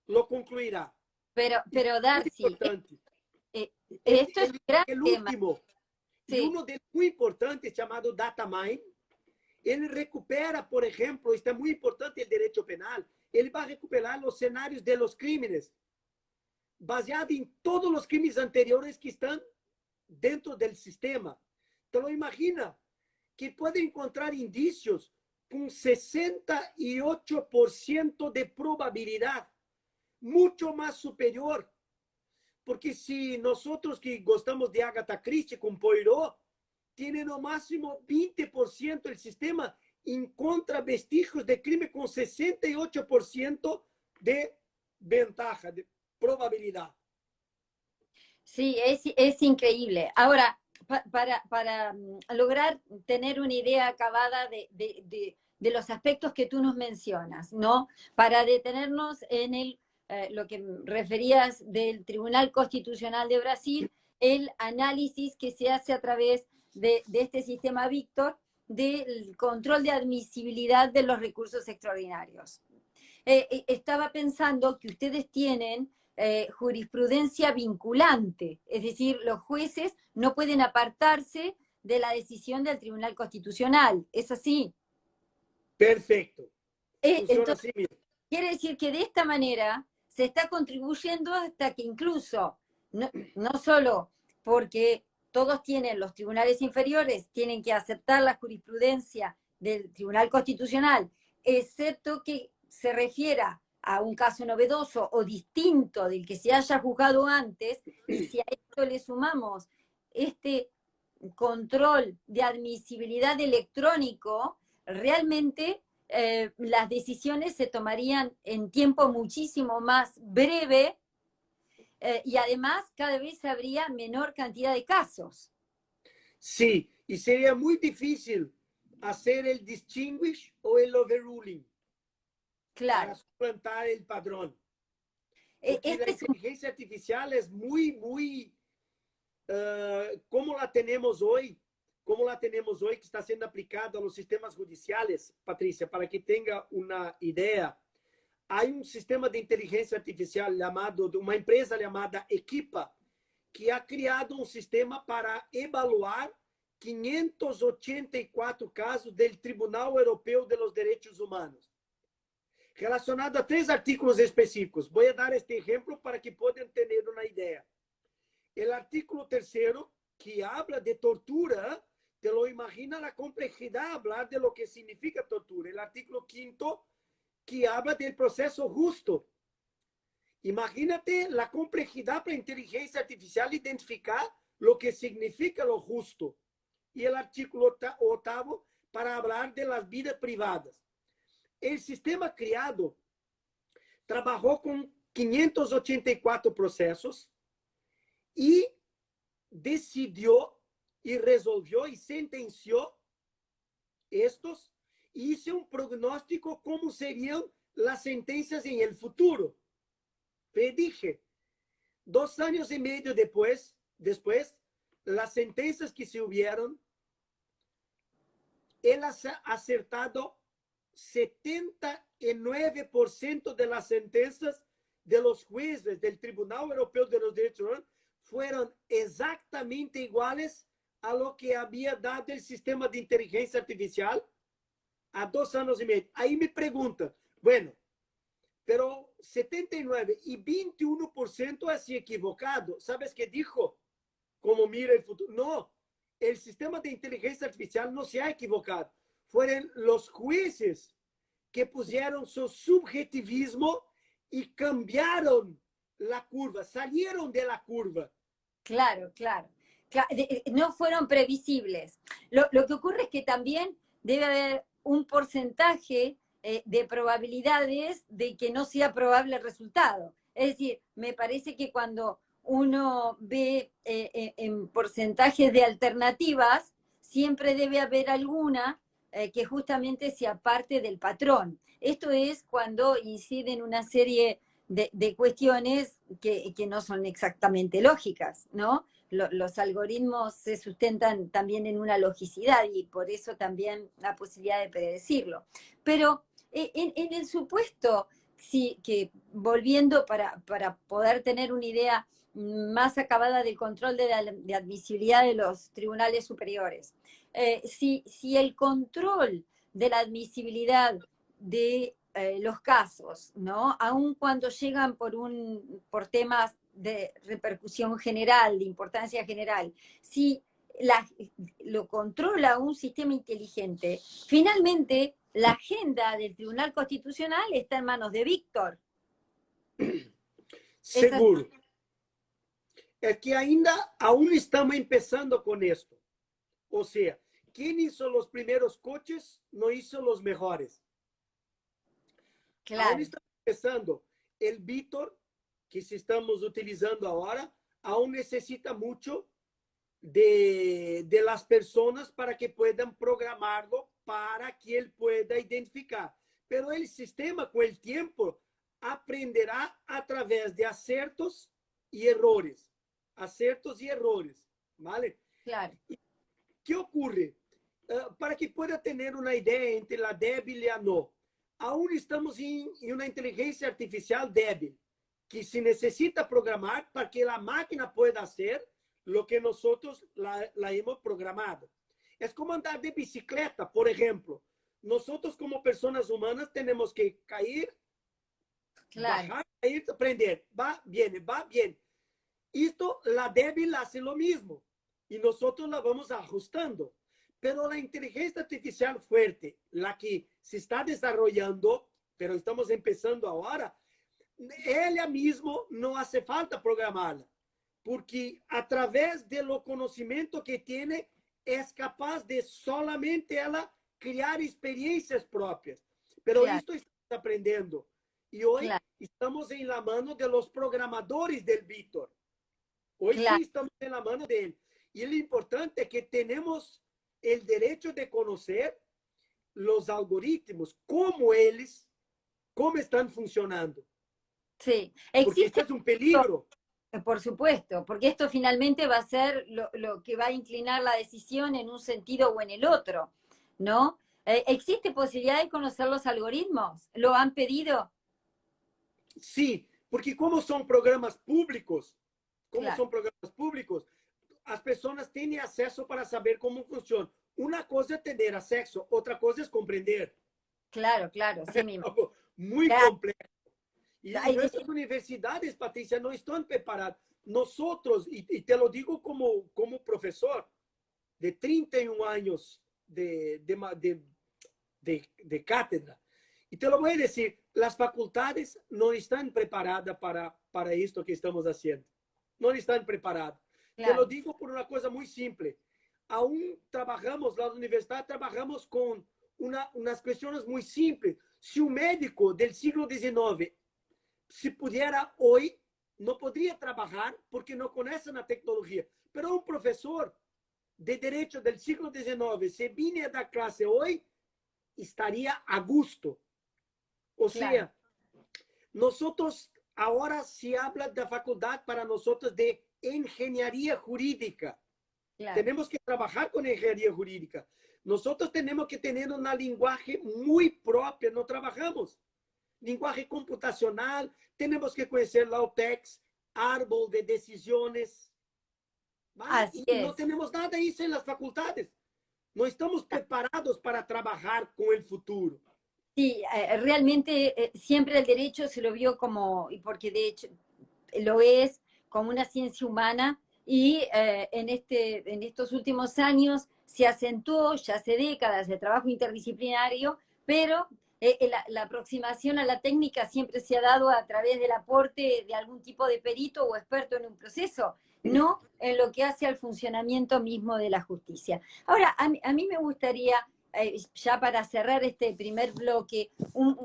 Lo concluirá. Pero Muy Darcy, importante. esto es un gran El tema. último, y Sí. uno de los muy importantes, llamado data mine, ele recupera, por ejemplo, está muy importante el derecho penal, ele va a recuperar los escenarios de los crímenes, baseado en todos los crímenes anteriores que están dentro del sistema. Te lo imagina que puede encontrar indicios con 68% de probabilidad, mucho más superior. Porque si nosotros que gostamos de Agatha Christie con Poirot, tiene no máximo 20% el sistema encontra vestigios de crimen con 68% de ventaja, de probabilidad. Sí, es increíble. Ahora, para lograr tener una idea acabada de los aspectos que tú nos mencionas, ¿no? Para detenernos en lo que referías del Tribunal Constitucional de Brasil, el análisis que se hace a través de este sistema Víctor del control de admisibilidad de los recursos extraordinarios. Estaba pensando que ustedes tienen jurisprudencia vinculante, es decir, los jueces no pueden apartarse de la decisión del Tribunal Constitucional. ¿Es así? Perfecto. Funciona Entonces, así mismo. quiere decir que de esta manera se está contribuyendo hasta que incluso, no solo porque todos tienen, los tribunales inferiores tienen que aceptar la jurisprudencia del Tribunal Constitucional, excepto que se refiera a un caso novedoso o distinto del que se haya juzgado antes, y si a esto le sumamos este control de admisibilidad electrónico, realmente las decisiones se tomarían en tiempo muchísimo más breve y además cada vez habría menor cantidad de casos. Sí, y sería muy difícil hacer el distinguish o el overruling para Claro. suplantar el padrón. Porque la Este es un... inteligencia artificial es muy como la tenemos hoy, que está siendo aplicada a los sistemas judiciales, Patricia, para que tenga una idea. Hay un sistema de inteligencia artificial llamado, de una empresa llamada Equipa, que ha creado un sistema para evaluar 584 casos del Tribunal Europeo de los Derechos Humanos, relacionado a 3 artículos específicos. Voy a dar este ejemplo para que puedan tener una idea. El artículo tercero que habla de tortura, te lo imagina la complejidad hablar de lo que significa tortura. El artículo 5 que habla del proceso justo. Imagínate la complejidad para inteligencia artificial identificar lo que significa lo justo. Y el artículo 8 para hablar de las vidas privadas. El sistema criado trabajó con 584 procesos y decidió y resolvió y sentenció estos y hizo un pronóstico cómo serían las sentencias en el futuro. Predije, 2 años y medio después, las sentencias que se hubieron, él ha acertado 79% de las sentencias de los jueces del Tribunal Europeo de los Derechos Humanos fueron exactamente iguales a lo que había dado el sistema de inteligencia artificial a 2 años y medio. Ahí me preguntan, bueno, pero 79 y 21% así equivocado. ¿Sabes qué dijo? Como mira el futuro. No, el sistema de inteligencia artificial no se ha equivocado. Fueron los jueces que pusieron su subjetivismo y cambiaron la curva, salieron de la curva. Claro, claro. No fueron previsibles. Lo que ocurre es que también debe haber un porcentaje de probabilidades de que no sea probable el resultado. Es decir, me parece que cuando uno ve en porcentajes de alternativas, siempre debe haber alguna que justamente se aparte del patrón. Esto es cuando inciden una serie de cuestiones que no son exactamente lógicas, ¿no? Los algoritmos se sustentan también en una logicidad y por eso también la posibilidad de predecirlo. Pero en el supuesto, sí, que volviendo para poder tener una idea más acabada del control de admisibilidad de los tribunales superiores, si el control de la admisibilidad de los casos, ¿no? Aun cuando llegan por temas de repercusión general, de importancia general, si lo controla un sistema inteligente, finalmente la agenda del Tribunal Constitucional está en manos de Víctor. Seguro. Es que aún estamos empezando con esto. O sea, quien hizo los primeros coches no hizo los mejores. Claro. Aún estamos empezando. El Víctor que estamos utilizando ahora aún necesita mucho de las personas para que puedan programarlo, para que él pueda identificar. Pero el sistema con el tiempo aprenderá a través de aciertos y errores. Aciertos y errores, ¿vale? Claro. ¿Qué ocurre? Para que pueda tener una idea entre la débil y la no. Aún estamos en una inteligencia artificial débil, que se necesita programar para que la máquina pueda hacer lo que nosotros la hemos programado. Es como andar de bicicleta, por ejemplo. Nosotros como personas humanas tenemos que caer, Claro. bajar, caer, aprender. Va, viene, va, bien. Esto, la débil hace lo mismo y nosotros la vamos ajustando. Pero la inteligencia artificial fuerte, la que se está desarrollando, pero estamos empezando ahora, ella mismo no hace falta programarla, porque a través de lo conocimiento que tiene, es capaz de solamente ela crear experiencias propias. Pero Claro. esto estamos aprendiendo. Y hoy Claro. estamos en la mano de los programadores del Víctor. Hoy Claro. sí estamos en la mano de él. Y lo importante es que tenemos el derecho de conocer los algoritmos, cómo están funcionando. Sí. Porque esto Existe, es un peligro. por supuesto, porque esto finalmente va a ser lo que va a inclinar la decisión en un sentido o en el otro, ¿no? ¿Existe posibilidad de conocer los algoritmos? ¿Lo han pedido? Sí, porque como son programas públicos, Claro, as pessoas têm acesso para saber como funciona. Uma coisa é ter acesso, outra coisa é compreender. claro, claro, sí É mismo. algo muito Claro, complexo. Y nuestras universidades, Patricia, no están preparadas. Nosotros, y te lo digo como profesor de 31 años de cátedra, y te lo voy a decir, las facultades no están preparadas para esto que estamos haciendo. No están preparadas. Claro. Te lo digo por una cosa muy simple. Aún trabajamos, la universidad trabajamos con unas cuestiones muy simples. Si un médico del siglo XIX, si pudiera hoy, no podría trabajar porque no conoce la tecnología. Pero un profesor de derecho del siglo XIX, si viene a dar clase hoy, estaría a gusto. O sea, nosotros ahora se habla de facultad para nosotros de ingeniería jurídica. Claro. Tenemos que trabajar con ingeniería jurídica. Nosotros tenemos que tener una lenguaje muy propia, no trabajamos. Lenguaje computacional, tenemos que conocer la OPEX, árbol de decisiones. ¿Vale? Y no tenemos nada de eso en las facultades. No estamos preparados para trabajar con el futuro. Sí, realmente siempre el derecho se lo vio como, y porque de hecho lo es, como una ciencia humana, y en estos últimos años se acentuó, ya hace décadas, el trabajo interdisciplinario, pero la aproximación a la técnica siempre se ha dado a través del aporte de algún tipo de perito o experto en un proceso, no en lo que hace al funcionamiento mismo de la justicia. Ahora, a mí me gustaría, ya para cerrar este primer bloque,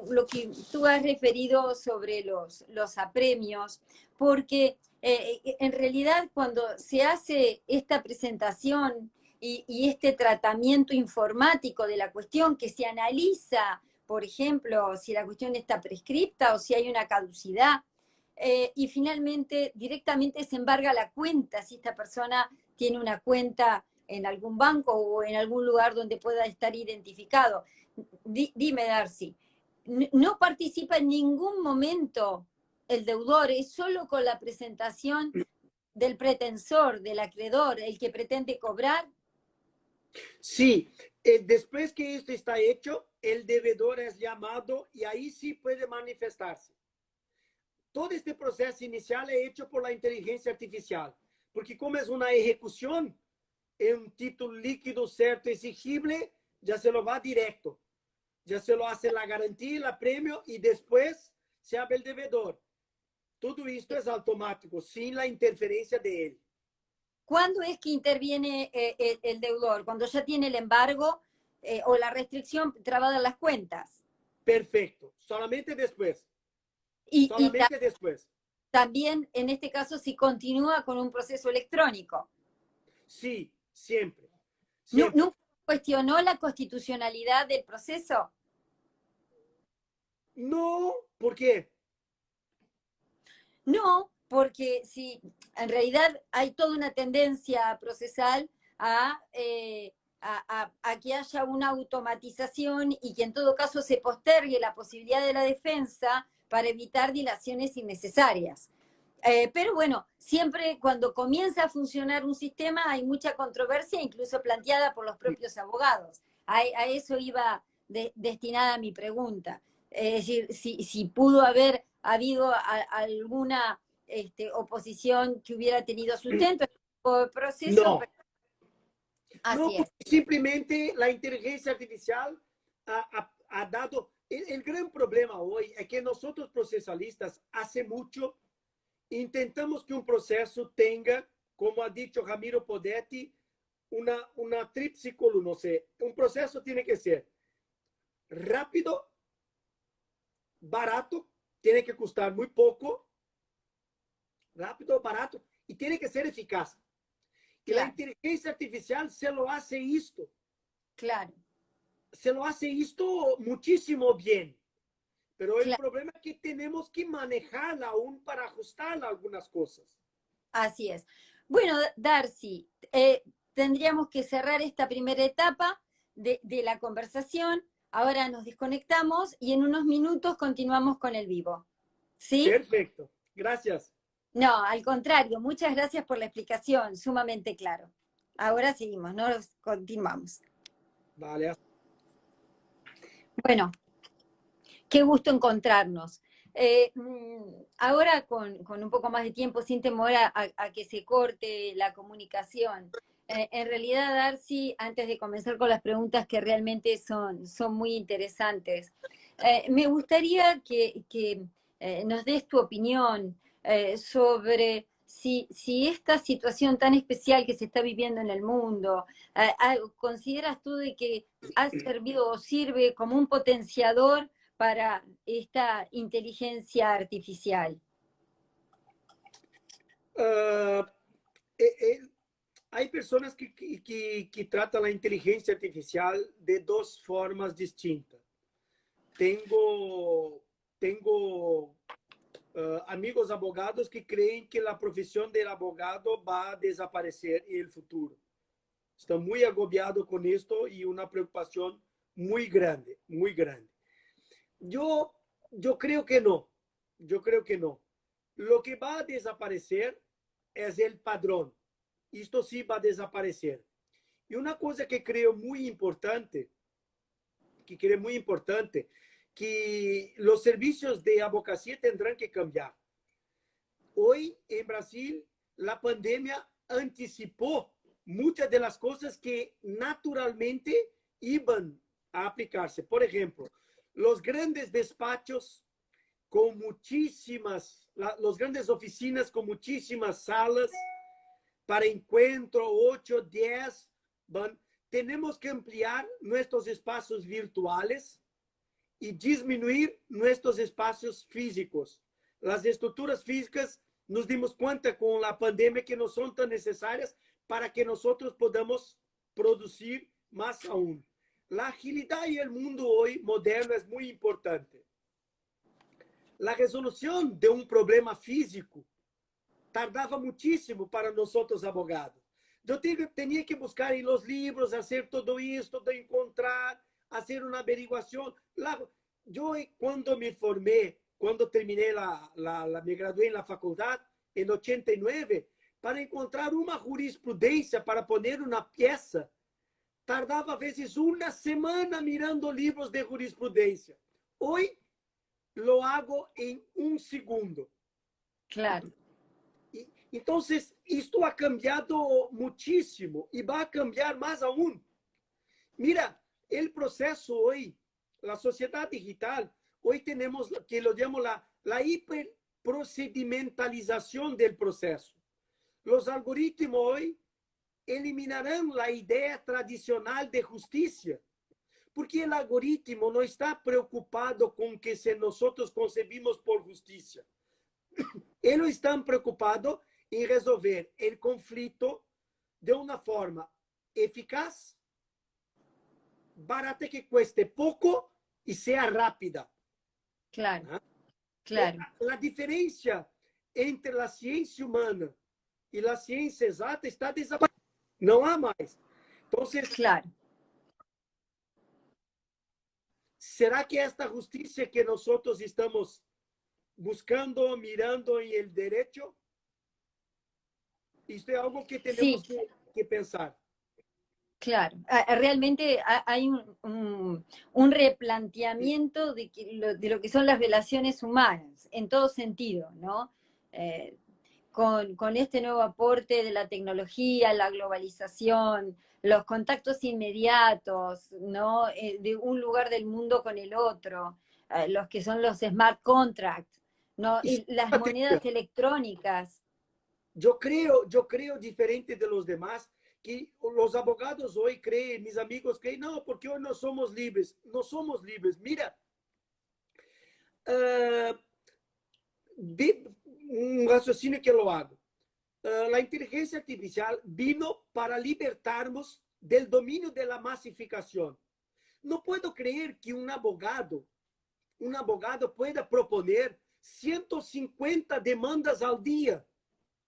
lo que tú has referido sobre los apremios, porque en realidad cuando se hace esta presentación y este tratamiento informático de la cuestión, que se analiza, por ejemplo, si la cuestión está prescripta o si hay una caducidad, y finalmente directamente se embarga la cuenta, si esta persona tiene una cuenta en algún banco o en algún lugar donde pueda estar identificado. Dime, Darcy, ¿no participa en ningún momento el deudor? ¿Es solo con la presentación del pretensor, del acreedor, el que pretende cobrar? Sí, después que esto está hecho, el devedor es llamado y ahí sí puede manifestarse. Todo este proceso inicial es hecho por la inteligencia artificial, porque como es una ejecución, en un título líquido, cierto, exigible, ya se lo va directo. Ya se lo hace la garantía, la premio y después se abre el devedor. Todo esto es automático, sin la interferencia de él. ¿Cuándo es que interviene el deudor? ¿Cuando ya tiene el embargo o la restricción trabada en las cuentas? Perfecto, solamente después. Solamente después. También, en este caso, si continúa con un proceso electrónico. Sí, siempre. Siempre. ¿Nunca cuestionó la constitucionalidad del proceso? No, ¿por qué? No, porque si en realidad hay toda una tendencia procesal a que haya una automatización y que en todo caso se postergue la posibilidad de la defensa para evitar dilaciones innecesarias. Pero bueno, siempre cuando comienza a funcionar un sistema hay mucha controversia, incluso planteada por los propios abogados. A eso iba destinada mi pregunta. Es decir, si pudo haber habido alguna oposición que hubiera tenido sustento en el proceso. No. Pero... No, porque simplemente la inteligencia artificial ha dado... El gran problema hoy es que nosotros procesalistas hace mucho intentamos que un proceso tenga, como ha dicho Ramiro Podetti, una tríplice columna. O sea, un proceso tiene que ser rápido, barato, tiene que costar muy poco, rápido, barato, y tiene que ser eficaz. Y claro, la inteligencia artificial se lo hace esto. Claro. Se lo hace esto muchísimo bien. Pero el problema es que tenemos que manejarla aún para ajustarla a algunas cosas. Así es. Bueno, Darcy, tendríamos que cerrar esta primera etapa de la conversación. Ahora nos desconectamos y en unos minutos continuamos con el vivo. ¿Sí? Perfecto. Gracias. No, al contrario, muchas gracias por la explicación, sumamente claro. Ahora seguimos, ¿no? Continuamos. Vale. Bueno, qué gusto encontrarnos. Ahora con un poco más de tiempo, sin temor a que se corte la comunicación, en realidad, Darcy, antes de comenzar con las preguntas que realmente son muy interesantes, me gustaría que nos des tu opinión sobre si esta situación tan especial que se está viviendo en el mundo, ¿consideras tú de que ha servido o sirve como un potenciador para esta inteligencia artificial? Ah, eh, eh, hay personas que tratan la inteligencia artificial de dos formas distintas. Tengo, tengo amigos abogados que creen que la profesión del abogado va a desaparecer en el futuro. Están muy agobiados con esto y una preocupación muy grande, muy grande. Yo, yo creo que no, yo creo que no. Lo que va a desaparecer es el padrón. Esto sí va a desaparecer. Y una cosa que creo muy importante, que los servicios de abogacía tendrán que cambiar. Hoy en Brasil, la pandemia anticipó muchas de las cosas que naturalmente iban a aplicarse. Por ejemplo, los grandes despachos con las grandes oficinas con muchísimas salas para encuentro, 8, 10, tenemos que ampliar nuestros espacios virtuales y disminuir nuestros espacios físicos. Las estructuras físicas nos dimos cuenta con la pandemia que no son tan necesarias para que nosotros podamos producir más aún. La agilidad y el mundo hoy moderno es muy importante. La resolución de un problema físico tardava muchísimo para nosotros abogados. Yo tenía que buscar en los libros, hacer todo esto, de encontrar, hacer una averiguación. Yo cuando me formé, cuando terminé me gradué en la facultad en 89, para encontrar una jurisprudencia para poner una pieza, tardaba a veces una semana mirando libros de jurisprudencia. Hoy lo hago en un segundo. Claro. Entonces, esto ha cambiado muchísimo y va a cambiar más aún. Mira, el proceso hoy, la sociedad digital, hoy tenemos que lo llamo la hiperprocedimentalización del proceso. Los algoritmos hoy eliminarán la idea tradicional de justicia, porque el algoritmo no está preocupado con que se nosotros concebimos por justicia. Ellos están preocupados en resolver el conflicto de una forma eficaz, barata que cueste poco y sea rápida. Claro, ¿Ah? claro, La diferencia entre la ciencia humana y la ciencia exata está desapareciendo. No hay más. Entonces, claro. ¿será que esta justicia que nosotros estamos buscando, mirando en el derecho, esto es algo que tenemos Sí, que pensar? claro. Realmente hay un replanteamiento de lo que son las relaciones humanas, en todo sentido, ¿no? Eh, con este nuevo aporte de la tecnología, la globalización, los contactos inmediatos, ¿no? De un lugar del mundo con el otro, los que son los smart contracts, ¿no? Y Y las fíjate, monedas electrónicas. yo creo diferente de los demás, que los abogados hoy creen, mis amigos creen, no, porque hoy no somos libres. No somos libres. Mira, uh, un raciocínio que lo hago. La inteligencia artificial vino para libertarnos del dominio de la masificación. No puedo creer que un abogado pueda proponer 150 demandas al día.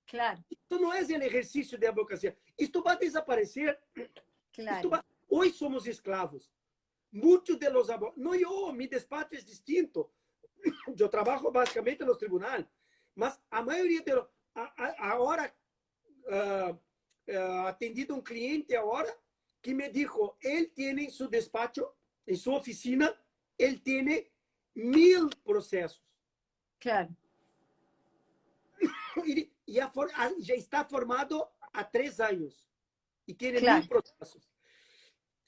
Claro, Esto no es el ejercicio de abogacía. Esto va a desaparecer. claro, Hoy somos esclavos. Muchos de los abogados, no yo, mi despacho es distinto. Yo trabajo básicamente en los tribunales, mas a mayoría de los, ahora, uh, atendido un cliente ahora que me dijo, él tiene en su despacho, en su oficina, él tiene 1000 procesos. claro, Y ya está formado há 3 anos y tiene 1000 claro. procesos.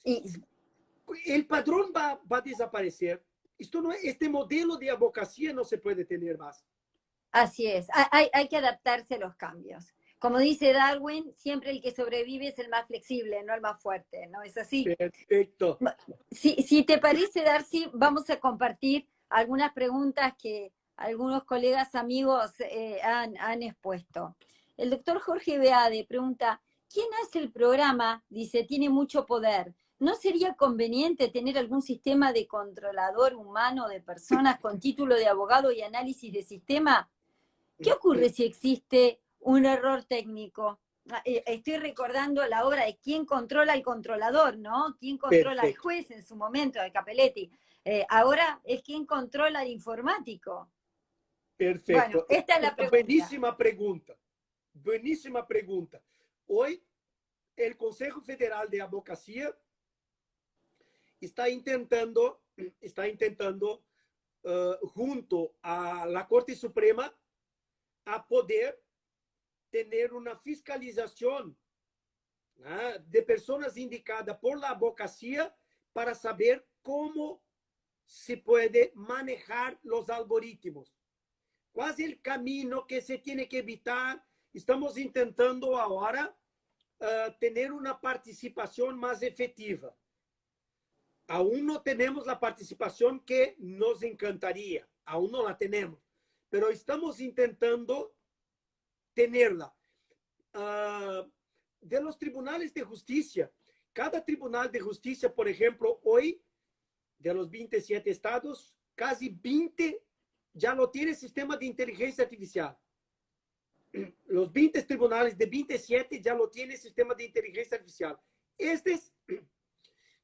Y El padrón va a desaparecer. Este modelo de abogacía no se puede tener más. así es, hay que adaptarse a los cambios. Como dice Darwin, siempre el que sobrevive es el más flexible, no el más fuerte, ¿no es así? Perfecto. Si te parece, Darcy, vamos a compartir algunas preguntas que algunos colegas amigos han expuesto. El doctor Jorge Beade pregunta, ¿quién hace el programa? Dice, tiene mucho poder. ¿No sería conveniente tener algún sistema de controlador humano de personas con título de abogado y análisis de sistema? ¿Qué ocurre si existe un error técnico? Estoy recordando la obra de ¿Quién controla al controlador?, ¿no? ¿Quién controla al Perfecto. juez en su momento, de Capelletti? Ahora es ¿quién controla al informático? Bueno, Perfecto. Es esta es la una pregunta. buenísima pregunta. Buenísima pregunta. Hoy, el Consejo Federal de Abogacía está intentando junto a la Corte Suprema, a poder tener una fiscalización de personas indicadas por la abogacía para saber cómo se puede manejar los algoritmos. ¿Cuál es el camino que se tiene que evitar? Estamos intentando ahora tener una participación más efectiva. Aún no tenemos la participación que nos encantaría, aún no la tenemos, pero estamos intentando tenerla. De los tribunales de justicia, cada tribunal de justicia, por ejemplo, hoy, de los 27 estados, casi 20 ya lo tiene sistema de inteligencia artificial. Los 20 tribunales de 27 ya lo tiene sistema de inteligencia artificial.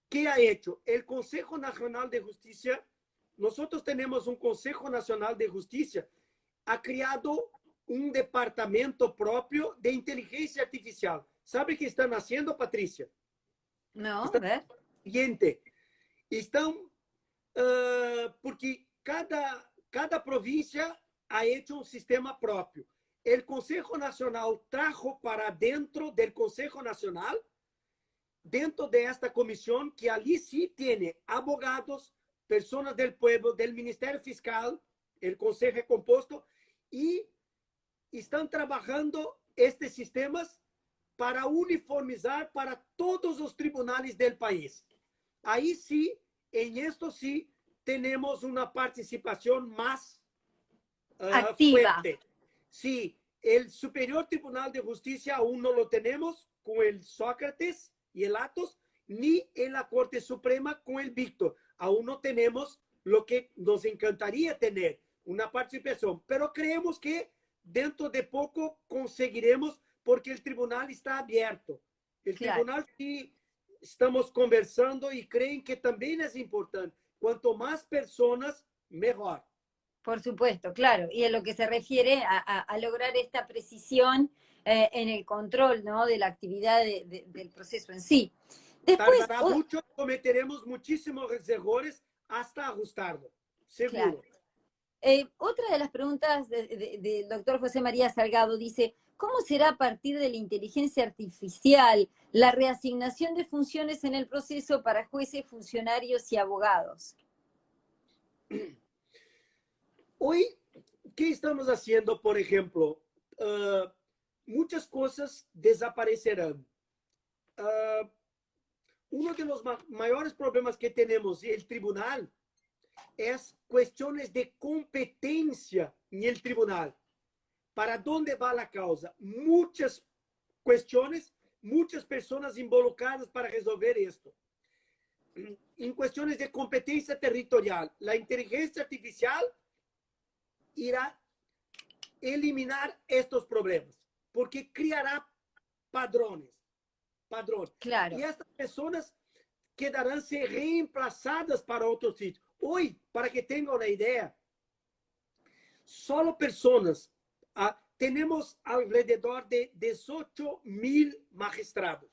¿Qué ha hecho? El Consejo Nacional de Justicia, nosotros tenemos un Consejo Nacional de Justicia, ha creado un departamento propio de inteligencia artificial. ¿Sabe qué están haciendo, Patricia? No, a Están ver. siguiente. Están, porque cada provincia ha hecho un sistema propio. El Consejo Nacional trajo para dentro del Consejo Nacional, dentro de esta comisión, que allí sí tiene abogados, personas del pueblo, del Ministerio Fiscal, el Consejo es compuesto, y están trabajando estos sistemas para uniformizar para todos los tribunales del país. Ahí sí, en esto sí, tenemos una participación más Activa. fuerte. Sí, el Superior Tribunal de Justicia aún no lo tenemos con el Sócrates y el Atos, ni en la Corte Suprema con el Víctor. Aún no tenemos lo que nos encantaría tener, una participación, pero creemos que dentro de poco conseguiremos porque el tribunal está abierto. El Claro. tribunal sí estamos conversando y creen que también es importante. Cuanto más personas, mejor. Por supuesto, claro. Y en lo que se refiere a lograr esta precisión en el control, ¿no?, de la actividad del proceso en sí. Después, Tardará mucho, cometeremos muchísimos errores hasta ajustarlo, claro. seguro. Otra de las preguntas del doctor José María Salgado dice, ¿cómo será a partir de la inteligencia artificial la reasignación de funciones en el proceso para jueces, funcionarios y abogados? Hoy, ¿qué estamos haciendo? Por ejemplo, muchas cosas desaparecerán. Uh, Uno de los mayores problemas que tenemos en el tribunal es cuestiones de competencia en el tribunal. ¿Para dónde va la causa? Muchas cuestiones, muchas personas involucradas para resolver esto. En cuestiones de competencia territorial, la inteligencia artificial irá eliminar estos problemas, porque creará padrones. Y Claro, estas personas quedarán ser reemplazadas para otros sitios. Hoy, para que tengan una idea, solo personas, tenemos alrededor de 18,000 magistrados,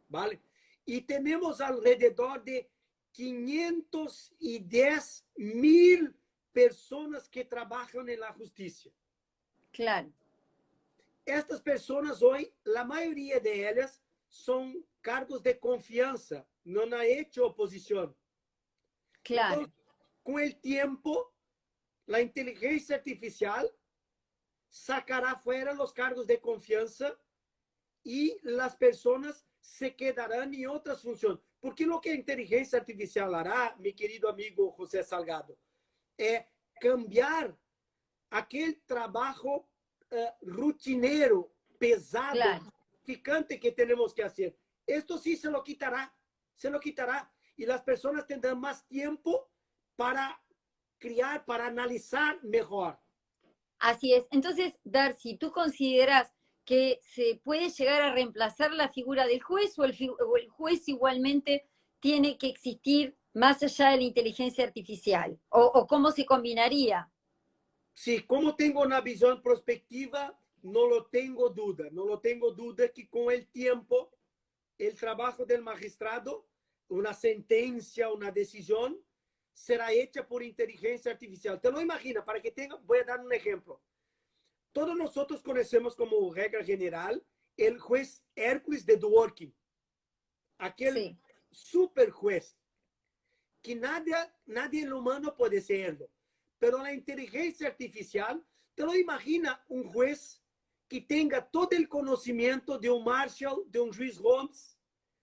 ¿vale? Y tenemos alrededor de 510,000 personas que trabajan en la justicia. Claro, Estas personas hoy, la mayoría de ellas son cargos de confianza, no han hecho oposición. claro. Entonces, con el tiempo, la inteligencia artificial sacará fuera los cargos de confianza y las personas se quedarán en otras funciones. Porque lo que la inteligencia artificial hará, mi querido amigo José Salgado, es cambiar aquel trabajo rutinero, pesado, Claro. gratificante que tenemos que hacer. Esto sí se lo quitará y las personas tendrán más tiempo para criar, para analizar mejor. Así es. Entonces, Darcy, ¿tú consideras que se puede llegar a reemplazar la figura del juez o el juez igualmente tiene que existir más allá de la inteligencia artificial? O cómo se combinaría? Sí, como tengo una visión prospectiva, no lo tengo duda, no lo tengo duda que con el tiempo el trabajo del magistrado, una sentencia, una decisión, será hecha por inteligencia artificial. Te lo imaginas, para que tenga, voy a dar un ejemplo. Todos nosotros conocemos como regla general el juez Hércules de Dworkin, aquel Sí, super juez, que nadie en lo humano puede serlo. Pero la inteligencia artificial, te lo imagina un juez que tenga todo el conocimiento de un Marshall, de un Ruiz Holmes,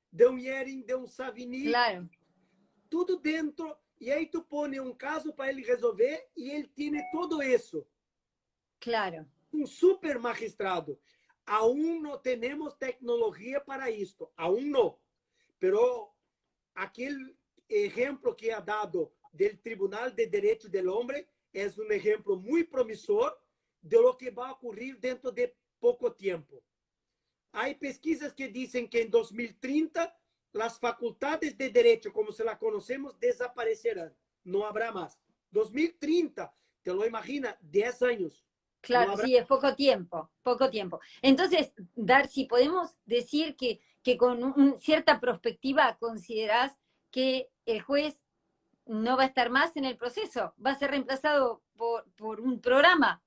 de un Yering, de un Savigny, claro, tudo dentro, y ahí tú pones un caso para él resolver y él tiene todo eso. claro. Un super magistrado. Aún no tenemos tecnología para esto, aún no. Pero aquel ejemplo que ha dado del Tribunal de Derechos del Hombre es un ejemplo muy promisor de lo que va a ocurrir dentro de poco tiempo. Hay pesquisas que dicen que en 2030 las facultades de derecho, como se las conocemos, desaparecerán. No habrá más. 2030, te lo imaginas, 10 años. No Claro, habrá. sí, es poco tiempo, poco tiempo. Entonces, Darcy, podemos decir que con cierta perspectiva considerás que el juez no va a estar más en el proceso, va a ser reemplazado por un programa.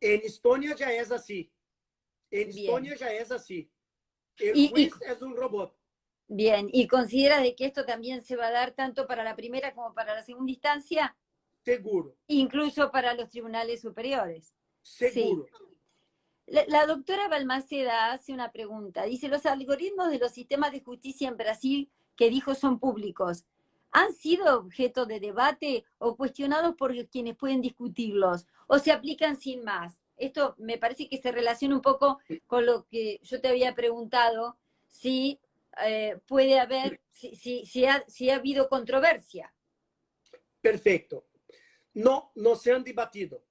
En Estonia ya es así. En Bien. Estonia ya es así. El Y juez es un robot. bien, ¿y considera de que esto también se va a dar tanto para la primera como para la segunda instancia, Seguro, incluso para los tribunales superiores? Sí. seguro. La doctora Balmaceda hace una pregunta. Dice, los algoritmos de los sistemas de justicia en Brasil, que dijo son públicos, ¿han sido objeto de debate o cuestionados por quienes pueden discutirlos? ¿O se aplican sin más? Esto me parece que se relaciona un poco con lo que yo te había preguntado, si puede haber, si ha habido controversia. Perfecto. No, no se han debatido.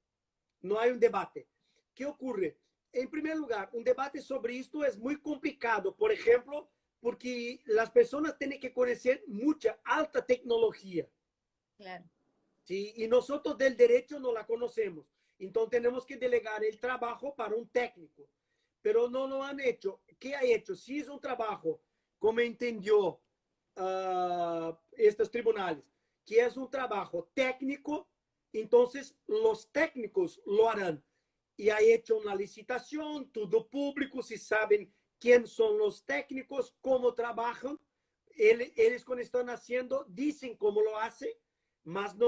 No hay un debate. ¿Qué ocurre? En primer lugar, un debate sobre esto es muy complicado. Por ejemplo, porque las personas tienen que conocer mucha alta tecnología. Claro. ¿Sí? Y nosotros del derecho no la conocemos. Entonces tenemos que delegar el trabajo para un técnico. Pero no lo han hecho. ¿Qué ha hecho? Si es un trabajo, como entendió estos tribunales, que es un trabajo técnico, entonces los técnicos lo harán. Y ha hecho una licitación, todo público, si saben quién son los técnicos, cómo trabajan. Ellos cuando están haciendo, dicen cómo lo hacen, mas Sí.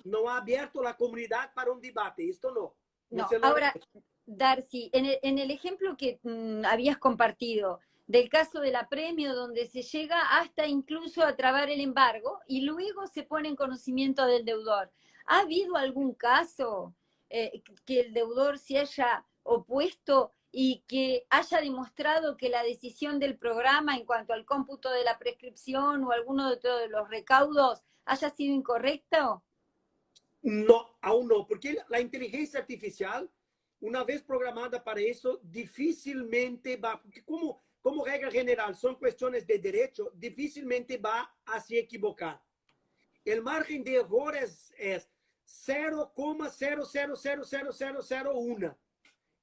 no ha abierto la comunidad para un debate. Esto no No, se lo han ahora, hecho. Darcy, en el ejemplo que habías compartido del caso del apremio, donde se llega hasta incluso a trabar el embargo y luego se pone en conocimiento del deudor, ¿ha habido algún caso que el deudor se haya opuesto y que haya demostrado que la decisión del programa en cuanto al cómputo de la prescripción o alguno de los recaudos haya sido incorrecto? No, aún no, porque la inteligencia artificial, una vez programada para eso, difícilmente va, porque como regla general son cuestiones de derecho, difícilmente va a se equivocar. El margen de error es 0,000001.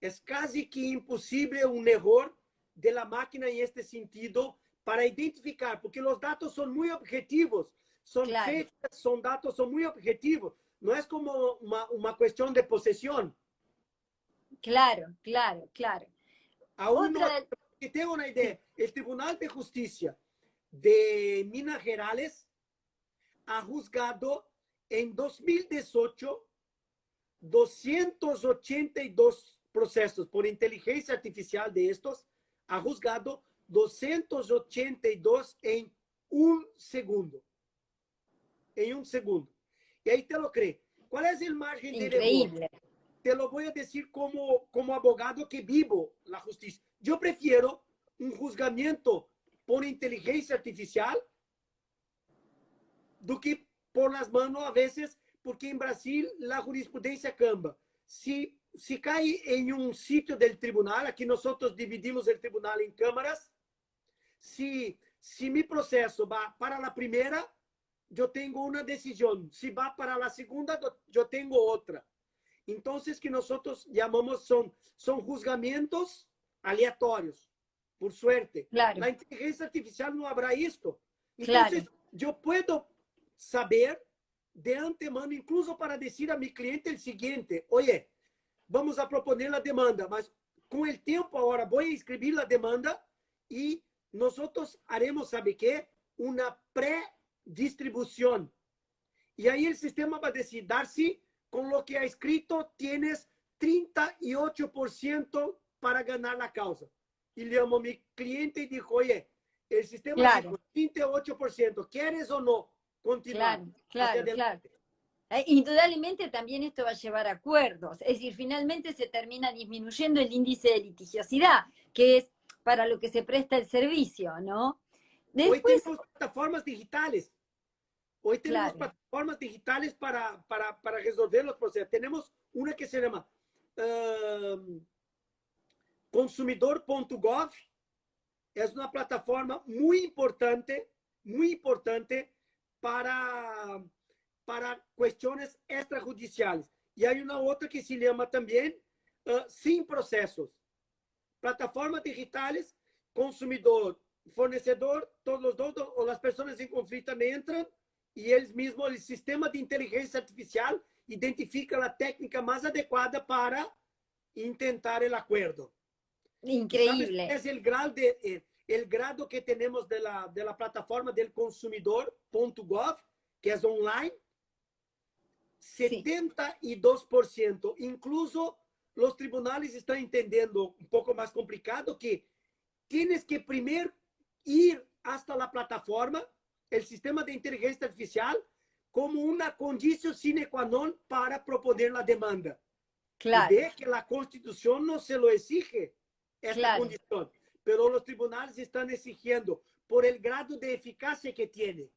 Es casi que imposible un error de la máquina en este sentido para identificar, porque los datos son muy objetivos, son Claro, fechas, son datos, son muy objetivos, no es como una cuestión de posesión. Claro, claro, claro. Aún no, Otra, que tengo una idea, sí, el Tribunal de Justicia de Minas Gerais ha juzgado en 2018 282 procesos por inteligencia artificial de estos, ha juzgado 282 en un segundo. En un segundo. Y ahí te lo cree. ¿Cuál es el margen de error? increíble. Te lo voy a decir como abogado que vivo la justicia. Yo prefiero un juzgamiento por inteligencia artificial do que por las manos a veces, porque en Brasil la jurisprudencia cambia. Si cae en un sitio del tribunal, aquí nosotros dividimos el tribunal en cámaras, si mi proceso va para la primera, yo tengo una decisión. Si va para la segunda, yo tengo otra. Entonces, que nosotros llamamos son juzgamientos aleatorios, por suerte. Claro, La inteligencia artificial no habrá esto. Entonces, claro, yo puedo saber de antemano, incluso para decir a mi cliente el siguiente: oye, vamos a proponer la demanda, mas con el tiempo ahora voy a escribir la demanda y nosotros haremos, ¿sabe qué? Una predistribución. Y ahí el sistema va a decir: Darcy, con lo que ha escrito, tienes 38% para ganar la causa. Y le llamó a mi cliente y dijo: oye, el sistema claro, dijo 38%, ¿quieres o no continuar claro, hacia claro, adelante? claro. Indudablemente también esto va a llevar a acuerdos, es decir, finalmente se termina disminuyendo el índice de litigiosidad, que es para lo que se presta el servicio, ¿no? Hoy Después, tenemos plataformas digitales. Hoy tenemos claro, plataformas digitales para resolver los procesos. Tenemos una que se llama consumidor.gov. Es una plataforma muy importante para cuestiones extrajudiciales. Y hay una otra que se llama también Sin Procesos. Plataformas digitales, consumidor, fornecedor, todos los dos o las personas en conflicto entran y ellos mismos, el sistema de inteligencia artificial identifica la técnica más adecuada para intentar el acuerdo. ¿Y sabes qué increíble. es el grado que tenemos de la plataforma del consumidor.gov, que es online? Sí, 72%. Incluso los tribunales están entendiendo un poco más complicado que tienes que primero ir hasta la plataforma, el sistema de inteligencia artificial, como una condición sine qua non para proponer la demanda. Y claro, ve que la Constitución no se lo exige esta claro. condición, pero los tribunales están exigiendo por el grado de eficacia que tiene.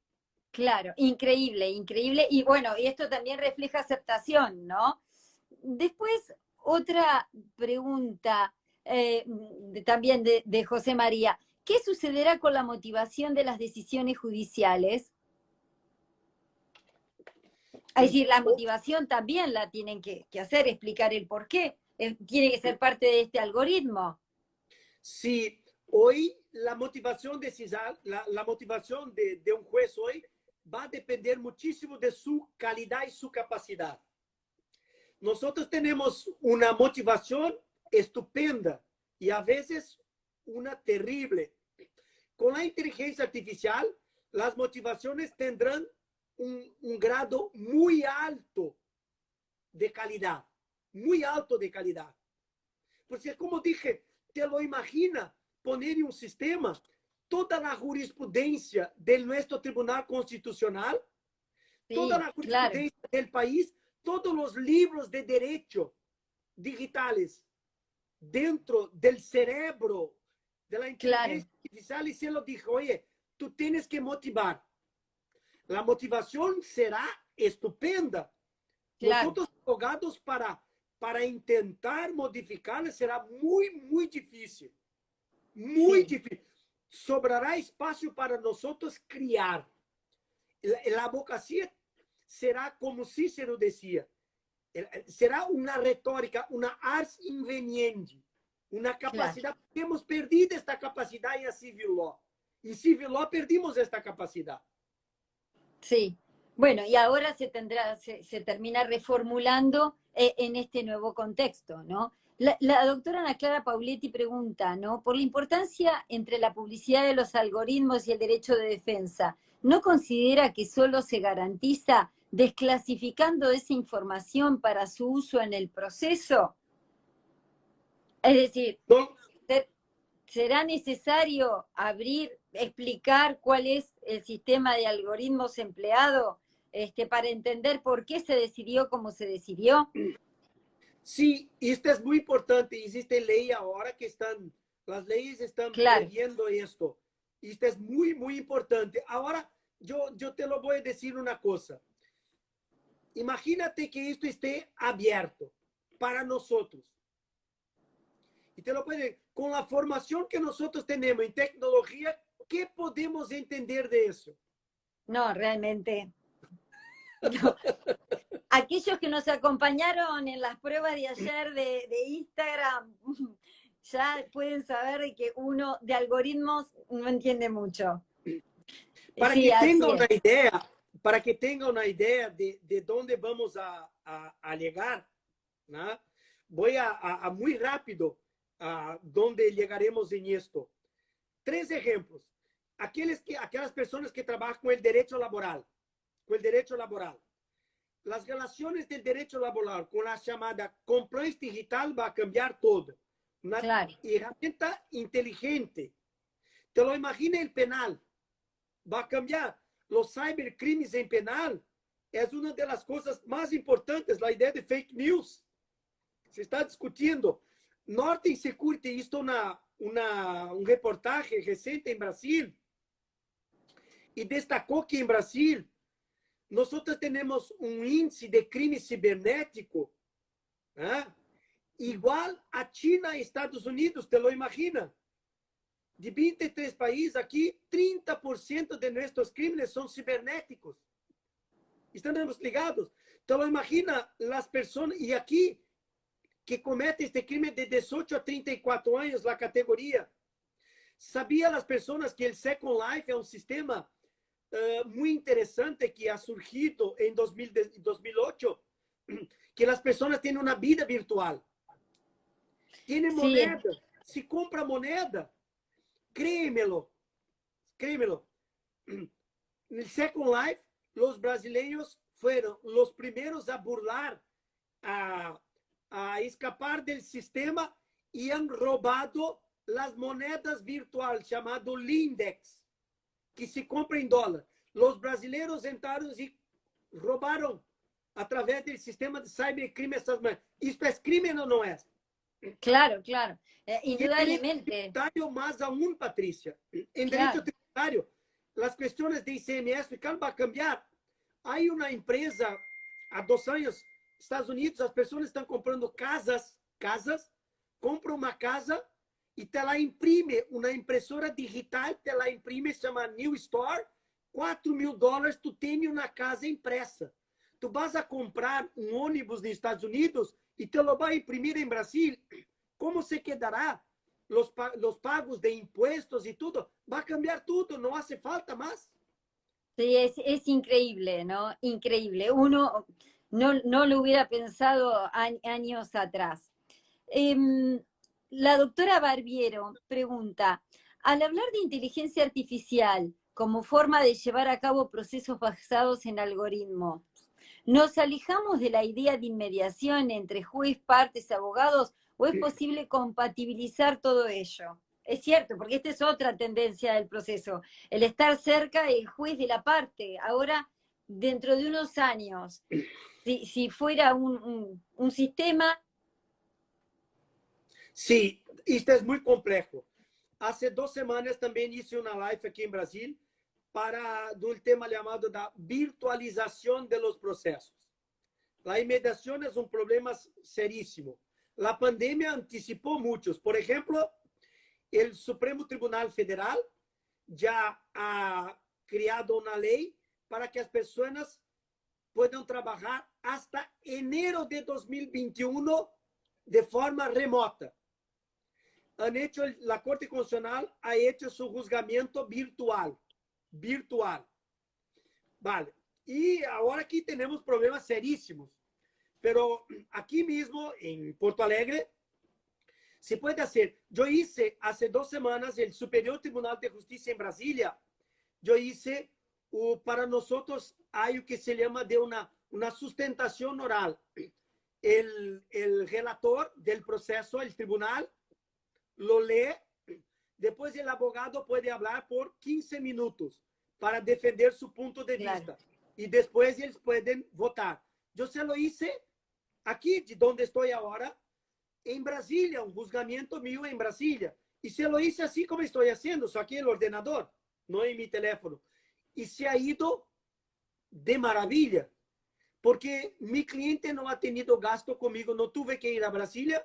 Claro, increíble, increíble. Y bueno, y esto también refleja aceptación, ¿no? Después, otra pregunta también de José María. ¿Qué sucederá con la motivación de las decisiones judiciales? Es decir, la motivación también la tienen que hacer, explicar el por qué. Tiene que ser parte de este algoritmo. Si hoy la motivación la motivación de un juez hoy va a depender muchísimo de su calidad y su capacidad. Nosotros tenemos una motivación estupenda y a veces una terrible. Con la inteligencia artificial, las motivaciones tendrán un grado muy alto de calidad, muy alto de calidad. Porque, como dije, te lo imagina poner en un sistema toda la jurisprudencia de nuestro Tribunal Constitucional, toda Sí, la claro, jurisprudencia del país, todos los libros de derecho digitales dentro del cerebro de la claro, inteligencia artificial y se lo dijo: oye, tú tienes que motivar. La motivación será estupenda. claro, Nosotros, abogados, para intentar modificarla será muy, muy difícil. Muy sí, difícil. Sobrará espacio para nosotros criar. La abogacía será como Cícero decía, será una retórica, una ars inveniendi, una claro. capacidad. Hemos perdido esta capacidad en civil law. En civil law perdimos esta capacidad. Sí. Bueno, y ahora se termina reformulando en este nuevo contexto, ¿no? La doctora Ana Clara Pauletti pregunta, ¿no? Por la importancia entre la publicidad de los algoritmos y el derecho de defensa, ¿no considera que solo se garantiza desclasificando esa información para su uso en el proceso? Es decir, No, ¿será necesario explicar cuál es el sistema de algoritmos empleado para entender por qué se decidió como se decidió? sí, esto es muy importante. Existe ley ahora que las leyes están Claro, previendo esto. Esto es muy, muy importante. Ahora, yo te lo voy a decir una cosa. Imagínate que esto esté abierto para nosotros. Y te lo pueden, con la formación que nosotros tenemos en tecnología, ¿qué podemos entender de eso? no, realmente. No. Aquellos que nos acompañaron en las pruebas de ayer de Instagram, ya pueden saber de que uno de algoritmos no entiende mucho. Para Sí, que así tenga es. una idea, para que tenga una idea de dónde vamos a llegar, ¿no? Voy a muy rápido a dónde llegaremos en esto. Tres ejemplos. Aquellas personas que trabajan con el derecho laboral, con el derecho laboral. Las relaciones del derecho laboral con la llamada compliance digital va a cambiar todo. Una Claro. herramienta inteligente. Te lo imaginas el penal. Va a cambiar. Los cybercrimes en penal es una de las cosas más importantes, la idea de fake news. Se está discutiendo. Norton Security hizo un reportaje reciente en Brasil y destacó que en Brasil nosotros tenemos un índice de crimen cibernético, ¿eh? Igual a China y Estados Unidos, ¿te lo imaginas? De 23 países aquí, 30% de nuestros crímenes son cibernéticos. Estamos ligados. ¿Te lo imaginas las personas? Y aquí, que comete este crimen de 18 a 34 años, la categoría. ¿Sabía las personas que el Second Life es un sistema muy interesante que ha surgido en 2008? Que las personas tienen una vida virtual. Tienen Sí, moneda. Si compra moneda, créemelo, créemelo. En el Second Life, los brasileños fueron los primeros a burlar, a, a escapar del sistema y han robado las monedas virtuales llamado Lindex, que se compra en dólar. Los brasileños entraron y robaron a través del sistema de cibercrime estas monedas. ¿Esto es crimen o no es? claro, claro. Y en derecho Indudablemente, tributario más aún, Patricia. En derecho claro. tributario, las cuestiones de ICMS fiscal van a cambiar. Hay una empresa, a 2 años, Estados Unidos, las personas están comprando casas, compra una casa y te la imprime, una impresora digital, te la imprime, se llama New Store, $4.000, tú tienes una casa impresa. Tú vas a comprar un ónibus en Estados Unidos y te lo va a imprimir en Brasil. ¿Cómo se quedará? Los pagos de impuestos y todo. Va a cambiar todo, no hace falta más. Sí, es increíble, ¿no? Increíble. Uno no lo hubiera pensado años atrás. Em, la doctora Barbiero pregunta, al hablar de inteligencia artificial como forma de llevar a cabo procesos basados en algoritmos, ¿nos alejamos de la idea de inmediación entre juez, partes, abogados o es posible compatibilizar todo ello? Es cierto, porque esta es otra tendencia del proceso, el estar cerca del juez de la parte. Ahora, dentro de unos años, si fuera un sistema. Sí, esto es muy complejo. Hace 2 semanas también hice una live aquí en Brasil para un tema llamado da virtualización de los procesos. La inmediación es un problema serísimo. La pandemia anticipó muchos. Por ejemplo, el Supremo Tribunal Federal ya ha creado una ley para que las personas puedan trabajar hasta enero de 2021 de forma remota. La Corte Constitucional ha hecho su juzgamiento virtual. Virtual. Vale. Y ahora aquí tenemos problemas serísimos. Pero aquí mismo, en Porto Alegre, se puede hacer. Yo hice hace 2 semanas el Superior Tribunal de Justicia en Brasilia. Yo hice, para nosotros hay lo que se llama de una sustentación oral. El relator del proceso, el tribunal, lo lee. Después el abogado puede hablar por 15 minutos para defender su punto de Claro. vista. Y después ellos pueden votar. Yo se lo hice aquí, de donde estoy ahora, en Brasilia, un juzgamiento mío en Brasilia. Y se lo hice así como estoy haciendo, só aquí en el ordenador, no en mi teléfono. Y se ha ido de maravilla, porque mi cliente no ha tenido gasto conmigo, no tuve que ir a Brasilia.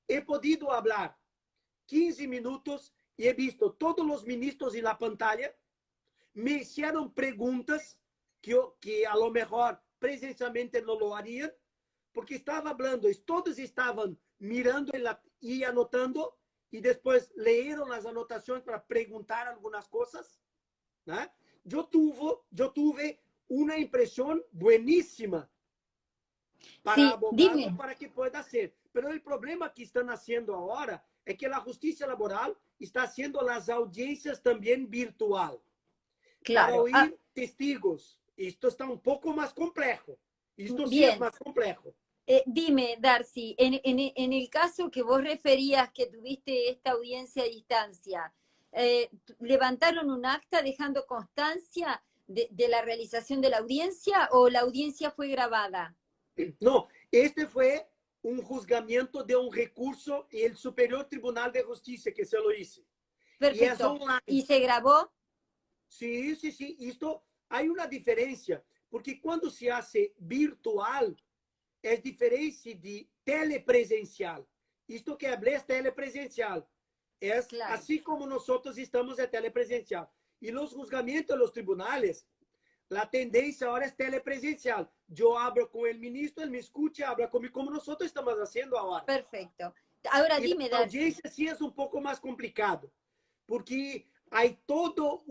He podido hablar 15 minutos y he visto todos los ministros en la pantalla. Me hicieron preguntas que a lo mejor presencialmente no lo harían, porque estaba hablando, todos estaban mirando y anotando, y después leyeron las anotaciones para preguntar algunas cosas, ¿no? Yo tuve una impresión buenísima para Sí, abogado dime, para que pueda hacer. Pero el problema que están haciendo ahora es que la justicia laboral está haciendo las audiencias también virtual para claro. oír testigos. Esto está un poco más complejo. Esto sí es Bien, más complejo. dime, Darcy, en el caso que vos referías que tuviste esta audiencia a distancia, ¿levantaron un acta dejando constancia de la realización de la audiencia o la audiencia fue grabada? No, este fue un juzgamiento de un recurso y el Superior Tribunal de Justicia que se lo hice. Y es Perfecto. online. ¿Y se grabó? Sí, sí, sí. Esto hay una diferencia, porque cuando se hace virtual, es diferente de telepresencial. Esto que hablé es telepresencial. Es Claro, así como nosotros estamos de telepresencial. Y los juzgamientos de los tribunales, la tendencia ahora es telepresencial. Yo hablo con el ministro, él me escucha, habla conmigo, como nosotros estamos haciendo ahora. perfecto. Ahora Y la dime, Darcy. audiencia sí es un poco más complicado, porque hay todo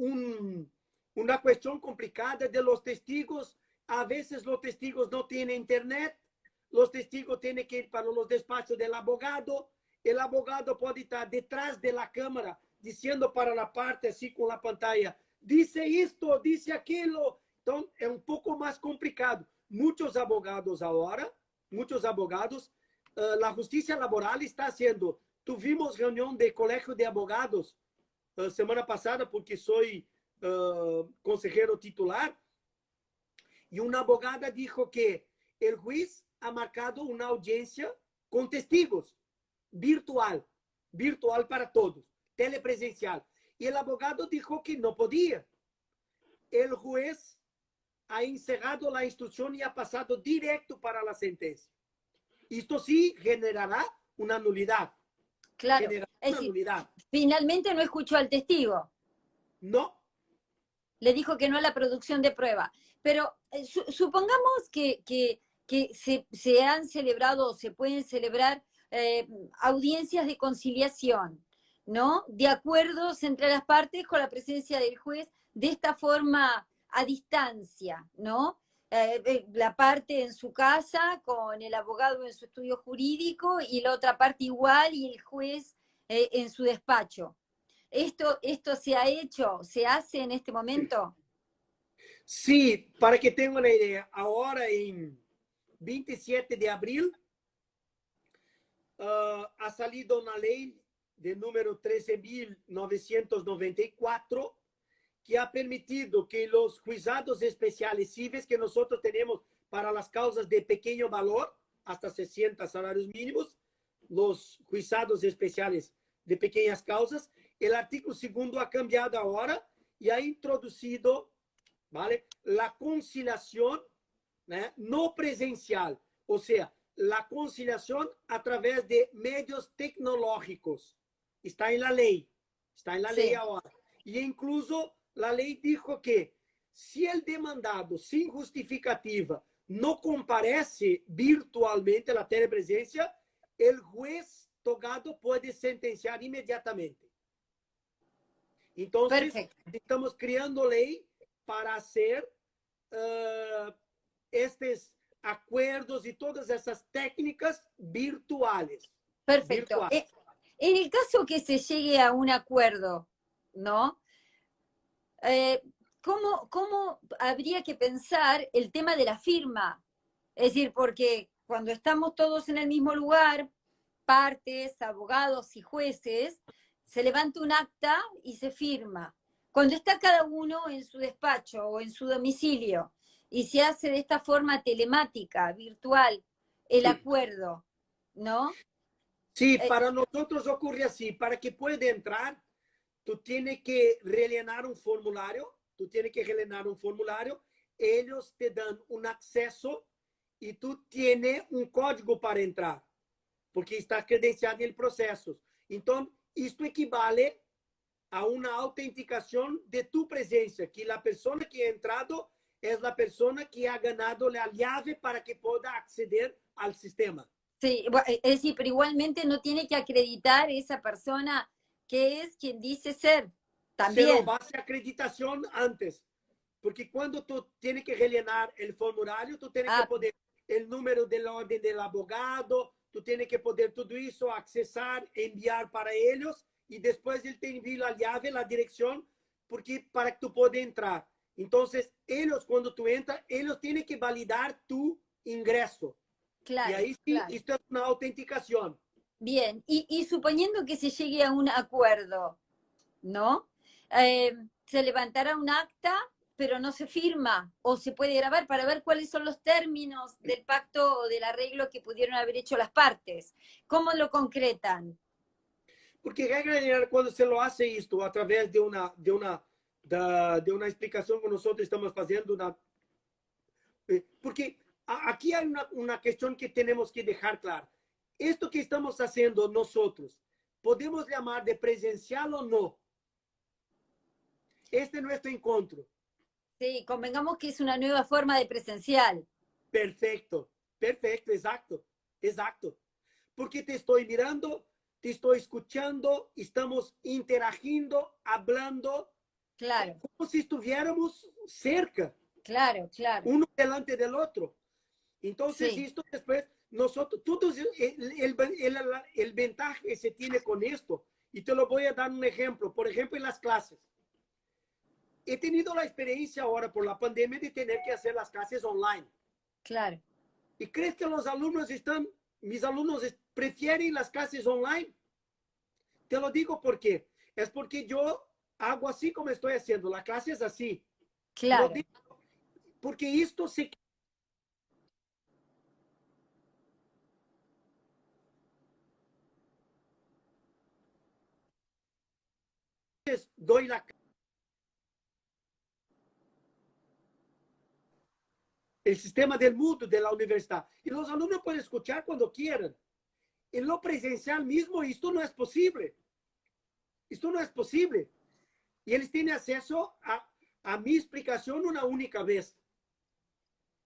una cuestión complicada de los testigos. A veces los testigos no tienen internet, los testigos tienen que ir para los despachos del abogado. El abogado puede estar detrás de la cámara diciendo para la parte así con la pantalla, dice esto, dice aquello. Entonces es un poco más complicado. Muchos abogados ahora, muchos abogados, la justicia laboral está haciendo. Tuvimos reunión de colegio de abogados semana pasada, porque soy consejero titular, y una abogada dijo que el juez ha marcado una audiencia con testigos, virtual, virtual para todos, telepresencial. Y el abogado dijo que no podía. El juez ha encerrado la instrucción y ha pasado directo para la sentencia. Esto sí generará una nulidad. Claro, Generará es una decir, nulidad. finalmente no escuchó al testigo, No. le dijo que no a la producción de prueba. Pero supongamos que se han celebrado o se pueden celebrar audiencias de conciliación, ¿no? De acuerdos entre las partes con la presencia del juez, de esta forma a distancia, ¿no? La parte en su casa con el abogado en su estudio jurídico y la otra parte igual y el juez en su despacho. ¿Esto se ha hecho, se hace en este momento? Sí, para que tengan una idea, ahora en 27 de abril ha salido una ley de número 13.994 que ha permitido que los juizados especiales civiles que nosotros tenemos para las causas de pequeño valor, hasta 60 salarios mínimos, los juizados especiales de pequeñas causas, el artículo segundo ha cambiado ahora y ha introducido, ¿vale?, la conciliación, ¿no?, no presencial, o sea, la conciliación a través de medios tecnológicos. Está en la ley, está en la ley Sí, ahora. Y incluso la ley dijo que si el demandado sin justificativa no comparece virtualmente a la telepresencia, el juez togado puede sentenciar inmediatamente. Entonces, perfecto. estamos creando ley para hacer estos acuerdos y todas esas técnicas virtuales. Perfecto. En el caso que se llegue a un acuerdo, ¿no? ¿Cómo habría que pensar el tema de la firma? Es decir, porque cuando estamos todos en el mismo lugar, partes, abogados y jueces, se levanta un acta y se firma. Cuando está cada uno en su despacho o en su domicilio y se hace de esta forma telemática, virtual, el acuerdo, ¿no? Sí, Eh, para nosotros ocurre así. Para que pueda entrar, tú tienes que rellenar un formulario. Tú tienes que rellenar un formulario. Ellos te dan un acceso y tú tienes un código para entrar, porque está credenciado en el proceso. Entonces, esto equivale a una autenticación de tu presencia, que la persona que ha entrado es la persona que ha ganado la llave para que pueda acceder al sistema. sí, es decir, pero igualmente no tiene que acreditar esa persona que es quien dice ser. Se lo También. base acreditación antes, porque cuando tú tienes que rellenar el formulario, tú tienes que Ah, poner el número de la orden del abogado, tú tienes que poder todo eso, accesar, enviar para ellos, y después él te envía la llave, la dirección, porque para que tú puedas entrar. Entonces, ellos, cuando tú entras, ellos tienen que validar tu ingreso. Y claro, ahí sí, claro. esto es una autenticación. Bien, y suponiendo que se llegue a un acuerdo, ¿no? Se levantará un acta, pero no se firma, o se puede grabar para ver cuáles son los términos del pacto o del arreglo que pudieron haber hecho las partes. ¿Cómo lo concretan? Porque regra general, cuando se lo hace esto a través de una explicación que nosotros estamos haciendo, porque aquí hay una cuestión que tenemos que dejar clara. Esto que estamos haciendo nosotros, podemos llamar de presencial o no. Este es nuestro encuentro. Sí, convengamos que es una nueva forma de presencial. Perfecto, perfecto, exacto, exacto. Porque te estoy mirando, te estoy escuchando, estamos interagiendo, hablando, Claro, como si estuviéramos cerca, claro, claro. uno delante del otro. Entonces, Sí, esto después, nosotros, todos, el ventaja que se tiene con esto, y te lo voy a dar un ejemplo, por ejemplo, en las clases. He tenido la experiencia ahora por la pandemia de tener que hacer las clases online. claro. ¿Y crees que los alumnos mis alumnos prefieren las clases online? Te lo digo porque es porque yo hago así como estoy haciendo, la clase es así. No Claro, digo, porque esto se doy el sistema del mundo de la universidad. Y los alumnos pueden escuchar cuando quieran. En lo presencial mismo, esto no es posible. Esto no es posible. Y ellos tienen acceso a mi explicación una única vez.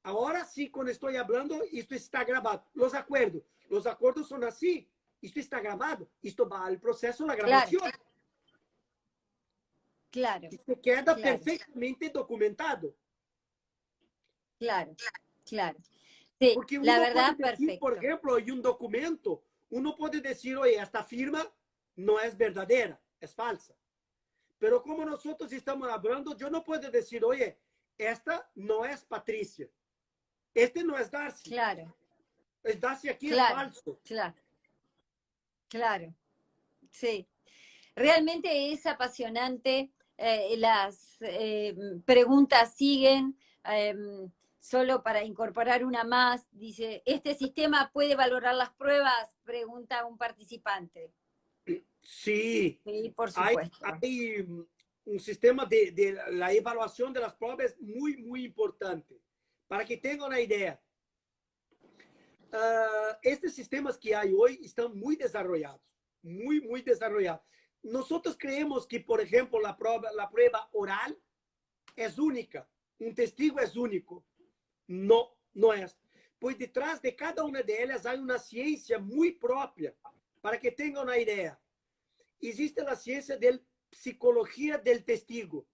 Ahora sí, cuando estoy hablando, esto está grabado. Los acuerdos son así. Esto está grabado. Esto va al proceso de la claro, grabación. claro, Esto queda claro, perfectamente documentado. claro, claro. Sí, Porque la uno puede verdad, decir, por perfecto. ejemplo, hay un documento, uno puede decir, oye, esta firma no es verdadera, es falsa. Pero como nosotros estamos hablando, yo no puedo decir, oye, esta no es Patricia, este no es Darcy, Claro, el Darcy aquí es claro, falso. claro, claro. Sí. Realmente es apasionante. Las preguntas siguen. Solo para incorporar una más, dice, ¿este sistema puede valorar las pruebas? Pregunta un participante. Sí, Sí, por hay, supuesto. hay un sistema de la evaluación de las pruebas muy, muy importante. Para que tengan una idea, estos sistemas que hay hoy están muy desarrollados, muy, muy desarrollados. Nosotros creemos que, por ejemplo, la prueba oral es única, un testigo es único. No, no es. Pues detrás de cada una de ellas hay una ciencia muy propia. Para que tengan una idea, existe la ciencia de psicología del testigo.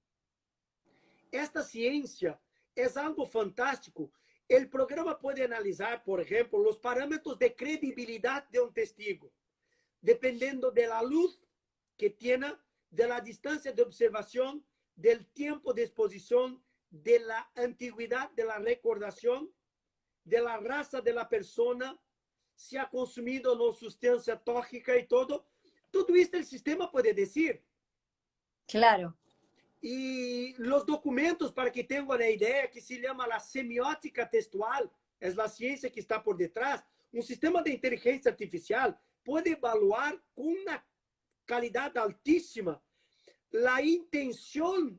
Esta ciencia es algo fantástico. El programa puede analizar, por ejemplo, los parámetros de credibilidad de un testigo, dependiendo de la luz que tiene, de la distancia de observación, del tiempo de exposición, de la antigüedad de la recordación, de la raza de la persona, si ha consumido o no sustancia tóxica y todo. Todo esto el sistema puede decir. Claro. Y los documentos, para que tengan una idea, que se llama la semiótica textual, es la ciencia que está por detrás. Un sistema de inteligencia artificial puede evaluar con una calidad altísima la intención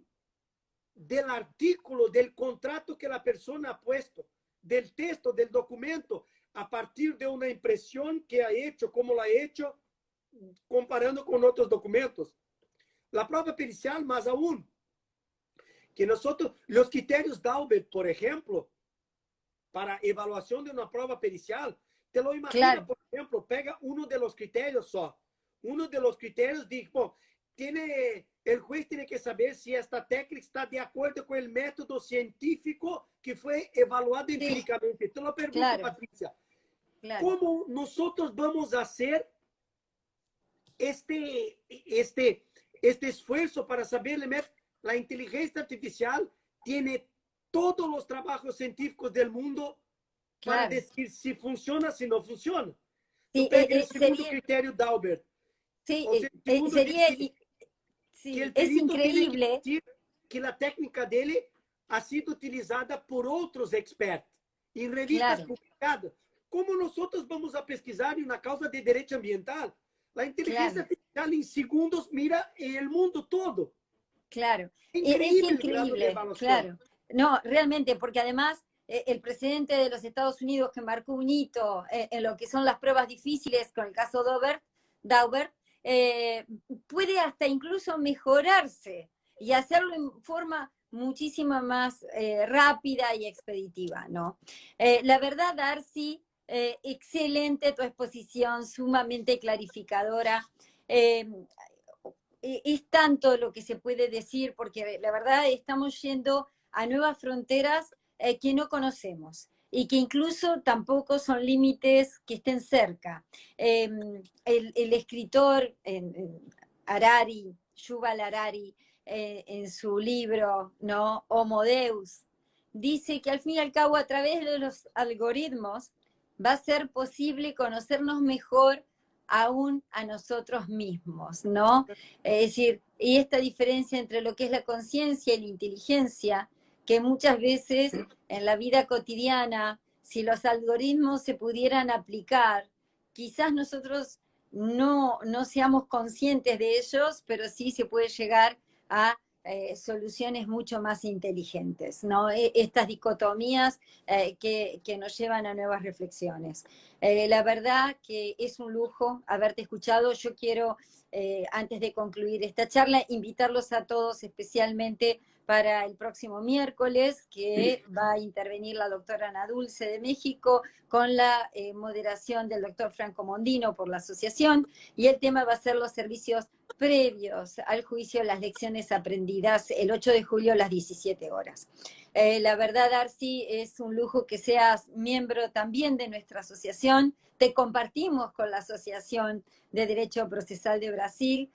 del artículo, del contrato que la persona ha puesto, del texto, del documento, a partir de una impresión que ha hecho, cómo la ha hecho, comparando con otros documentos. La prueba pericial, más aún, que nosotros, los criterios Daubert, por ejemplo, para evaluación de una prueba pericial, te lo imagina, Claro. por ejemplo, pega uno de los criterios só. Uno de los criterios dice, el juez tiene que saber si esta técnica está de acuerdo con el método científico que fue evaluado Sí, empíricamente. Te lo pregunto, claro, Patricia, claro. ¿cómo nosotros vamos a hacer este esfuerzo para saber, la inteligencia artificial tiene todos los trabajos científicos del mundo para Claro. decir si funciona, si no funciona? Tú Sí, pega el segundo sería, criterio Daubert. sí, O sea, el segundo sería, dice que sí, el es perito tiene que increíble. decir que la técnica dele ha sido utilizada por otros expertos en revistas Claro, publicadas. ¿Cómo nosotros vamos a pesquisar en una causa de derecho ambiental? La inteligencia claro, artificial en segundos mira el mundo todo. claro. Es Increíble el grado de increíble, evaluación. claro. No, realmente, porque además el presidente de los Estados Unidos que marcó un hito en lo que son las pruebas difíciles con el caso Daubert, eh, puede hasta incluso mejorarse y hacerlo en forma muchísimo más rápida y expeditiva, ¿no? La verdad, Darcy, excelente tu exposición, sumamente clarificadora. Eh, es tanto lo que se puede decir, porque la verdad estamos yendo a nuevas fronteras que no conocemos y que incluso tampoco son límites que estén cerca. El escritor Harari, Yuval Harari, en su libro, ¿no? Homo Deus, dice que al fin y al cabo a través de los algoritmos va a ser posible conocernos mejor aún a nosotros mismos, ¿no? Es decir, y esta diferencia entre lo que es la conciencia y la inteligencia, que muchas veces en la vida cotidiana, si los algoritmos se pudieran aplicar, quizás nosotros no seamos conscientes de ellos, pero sí se puede llegar a soluciones mucho más inteligentes, ¿no? Estas dicotomías que nos llevan a nuevas reflexiones. La verdad que es un lujo haberte escuchado. Yo quiero, antes de concluir esta charla, invitarlos a todos especialmente para el próximo miércoles, que va a intervenir la doctora Ana Dulce de México con la moderación del doctor Franco Mondino por la asociación, y el tema va a ser los servicios previos al juicio, las lecciones aprendidas el 8 de julio a las 17 horas. La verdad, Darcy, es un lujo que seas miembro también de nuestra asociación. Te compartimos con la Asociación de Derecho Procesal de Brasil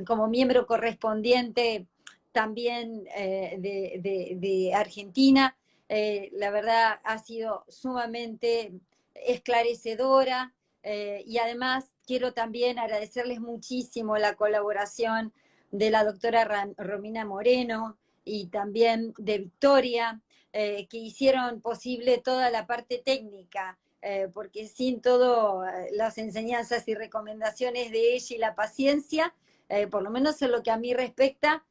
como miembro correspondiente también de Argentina. La verdad ha sido sumamente esclarecedora y además quiero también agradecerles muchísimo la colaboración de la doctora Romina Moreno y también de Victoria, que hicieron posible toda la parte técnica, porque sin todas las enseñanzas y recomendaciones de ella y la paciencia, por lo menos en lo que a mí respecta,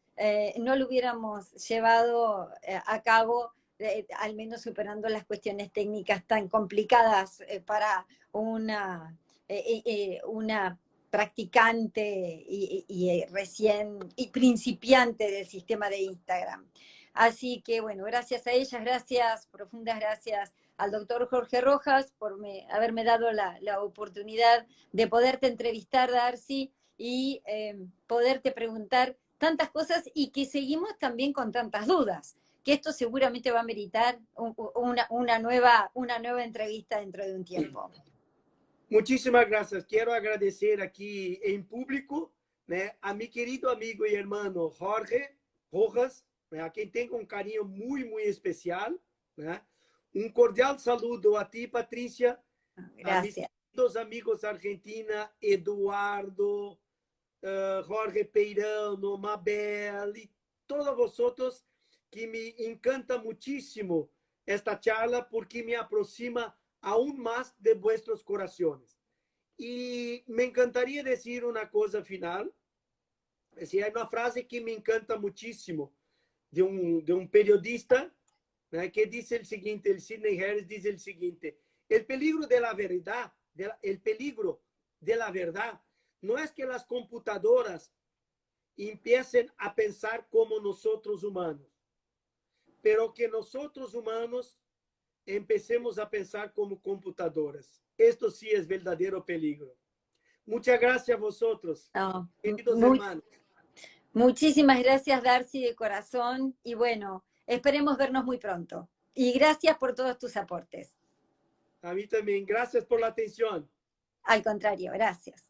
no lo hubiéramos llevado a cabo, al menos superando las cuestiones técnicas tan complicadas para una practicante recién y principiante del sistema de Instagram. Así que bueno, gracias a ellas, gracias, profundas gracias al doctor Jorge Rojas por haberme dado la oportunidad de poderte entrevistar, Darcy, y poderte preguntar tantas cosas y que seguimos también con tantas dudas, que esto seguramente va a meritar una nueva entrevista dentro de un tiempo. Muchísimas gracias. Quiero agradecer aquí en público, né, a mi querido amigo y hermano Jorge Rojas, né, a quien tengo un cariño muy, muy especial. Né? Un cordial saludo a ti, Patricia, a mis Gracias. queridos amigos Argentina, Eduardo, Jorge Peirano, Mabel y todos vosotros, que me encanta muchísimo esta charla porque me aproxima aún más de vuestros corazones. Y me encantaría decir una cosa final. Si hay una frase que me encanta muchísimo de un periodista, ¿no? Que dice el siguiente, el Sidney Harris dice el siguiente: el peligro de la verdad, el peligro de la verdad no es que las computadoras empiecen a pensar como nosotros humanos, pero que nosotros humanos empecemos a pensar como computadoras. Esto sí es verdadero peligro. Muchas gracias a vosotros, No, queridos hermanos. muchísimas gracias, Darcy, de corazón. Y bueno, esperemos vernos muy pronto. Y gracias por todos tus aportes. A mí también. Gracias por la atención. Al contrario, gracias.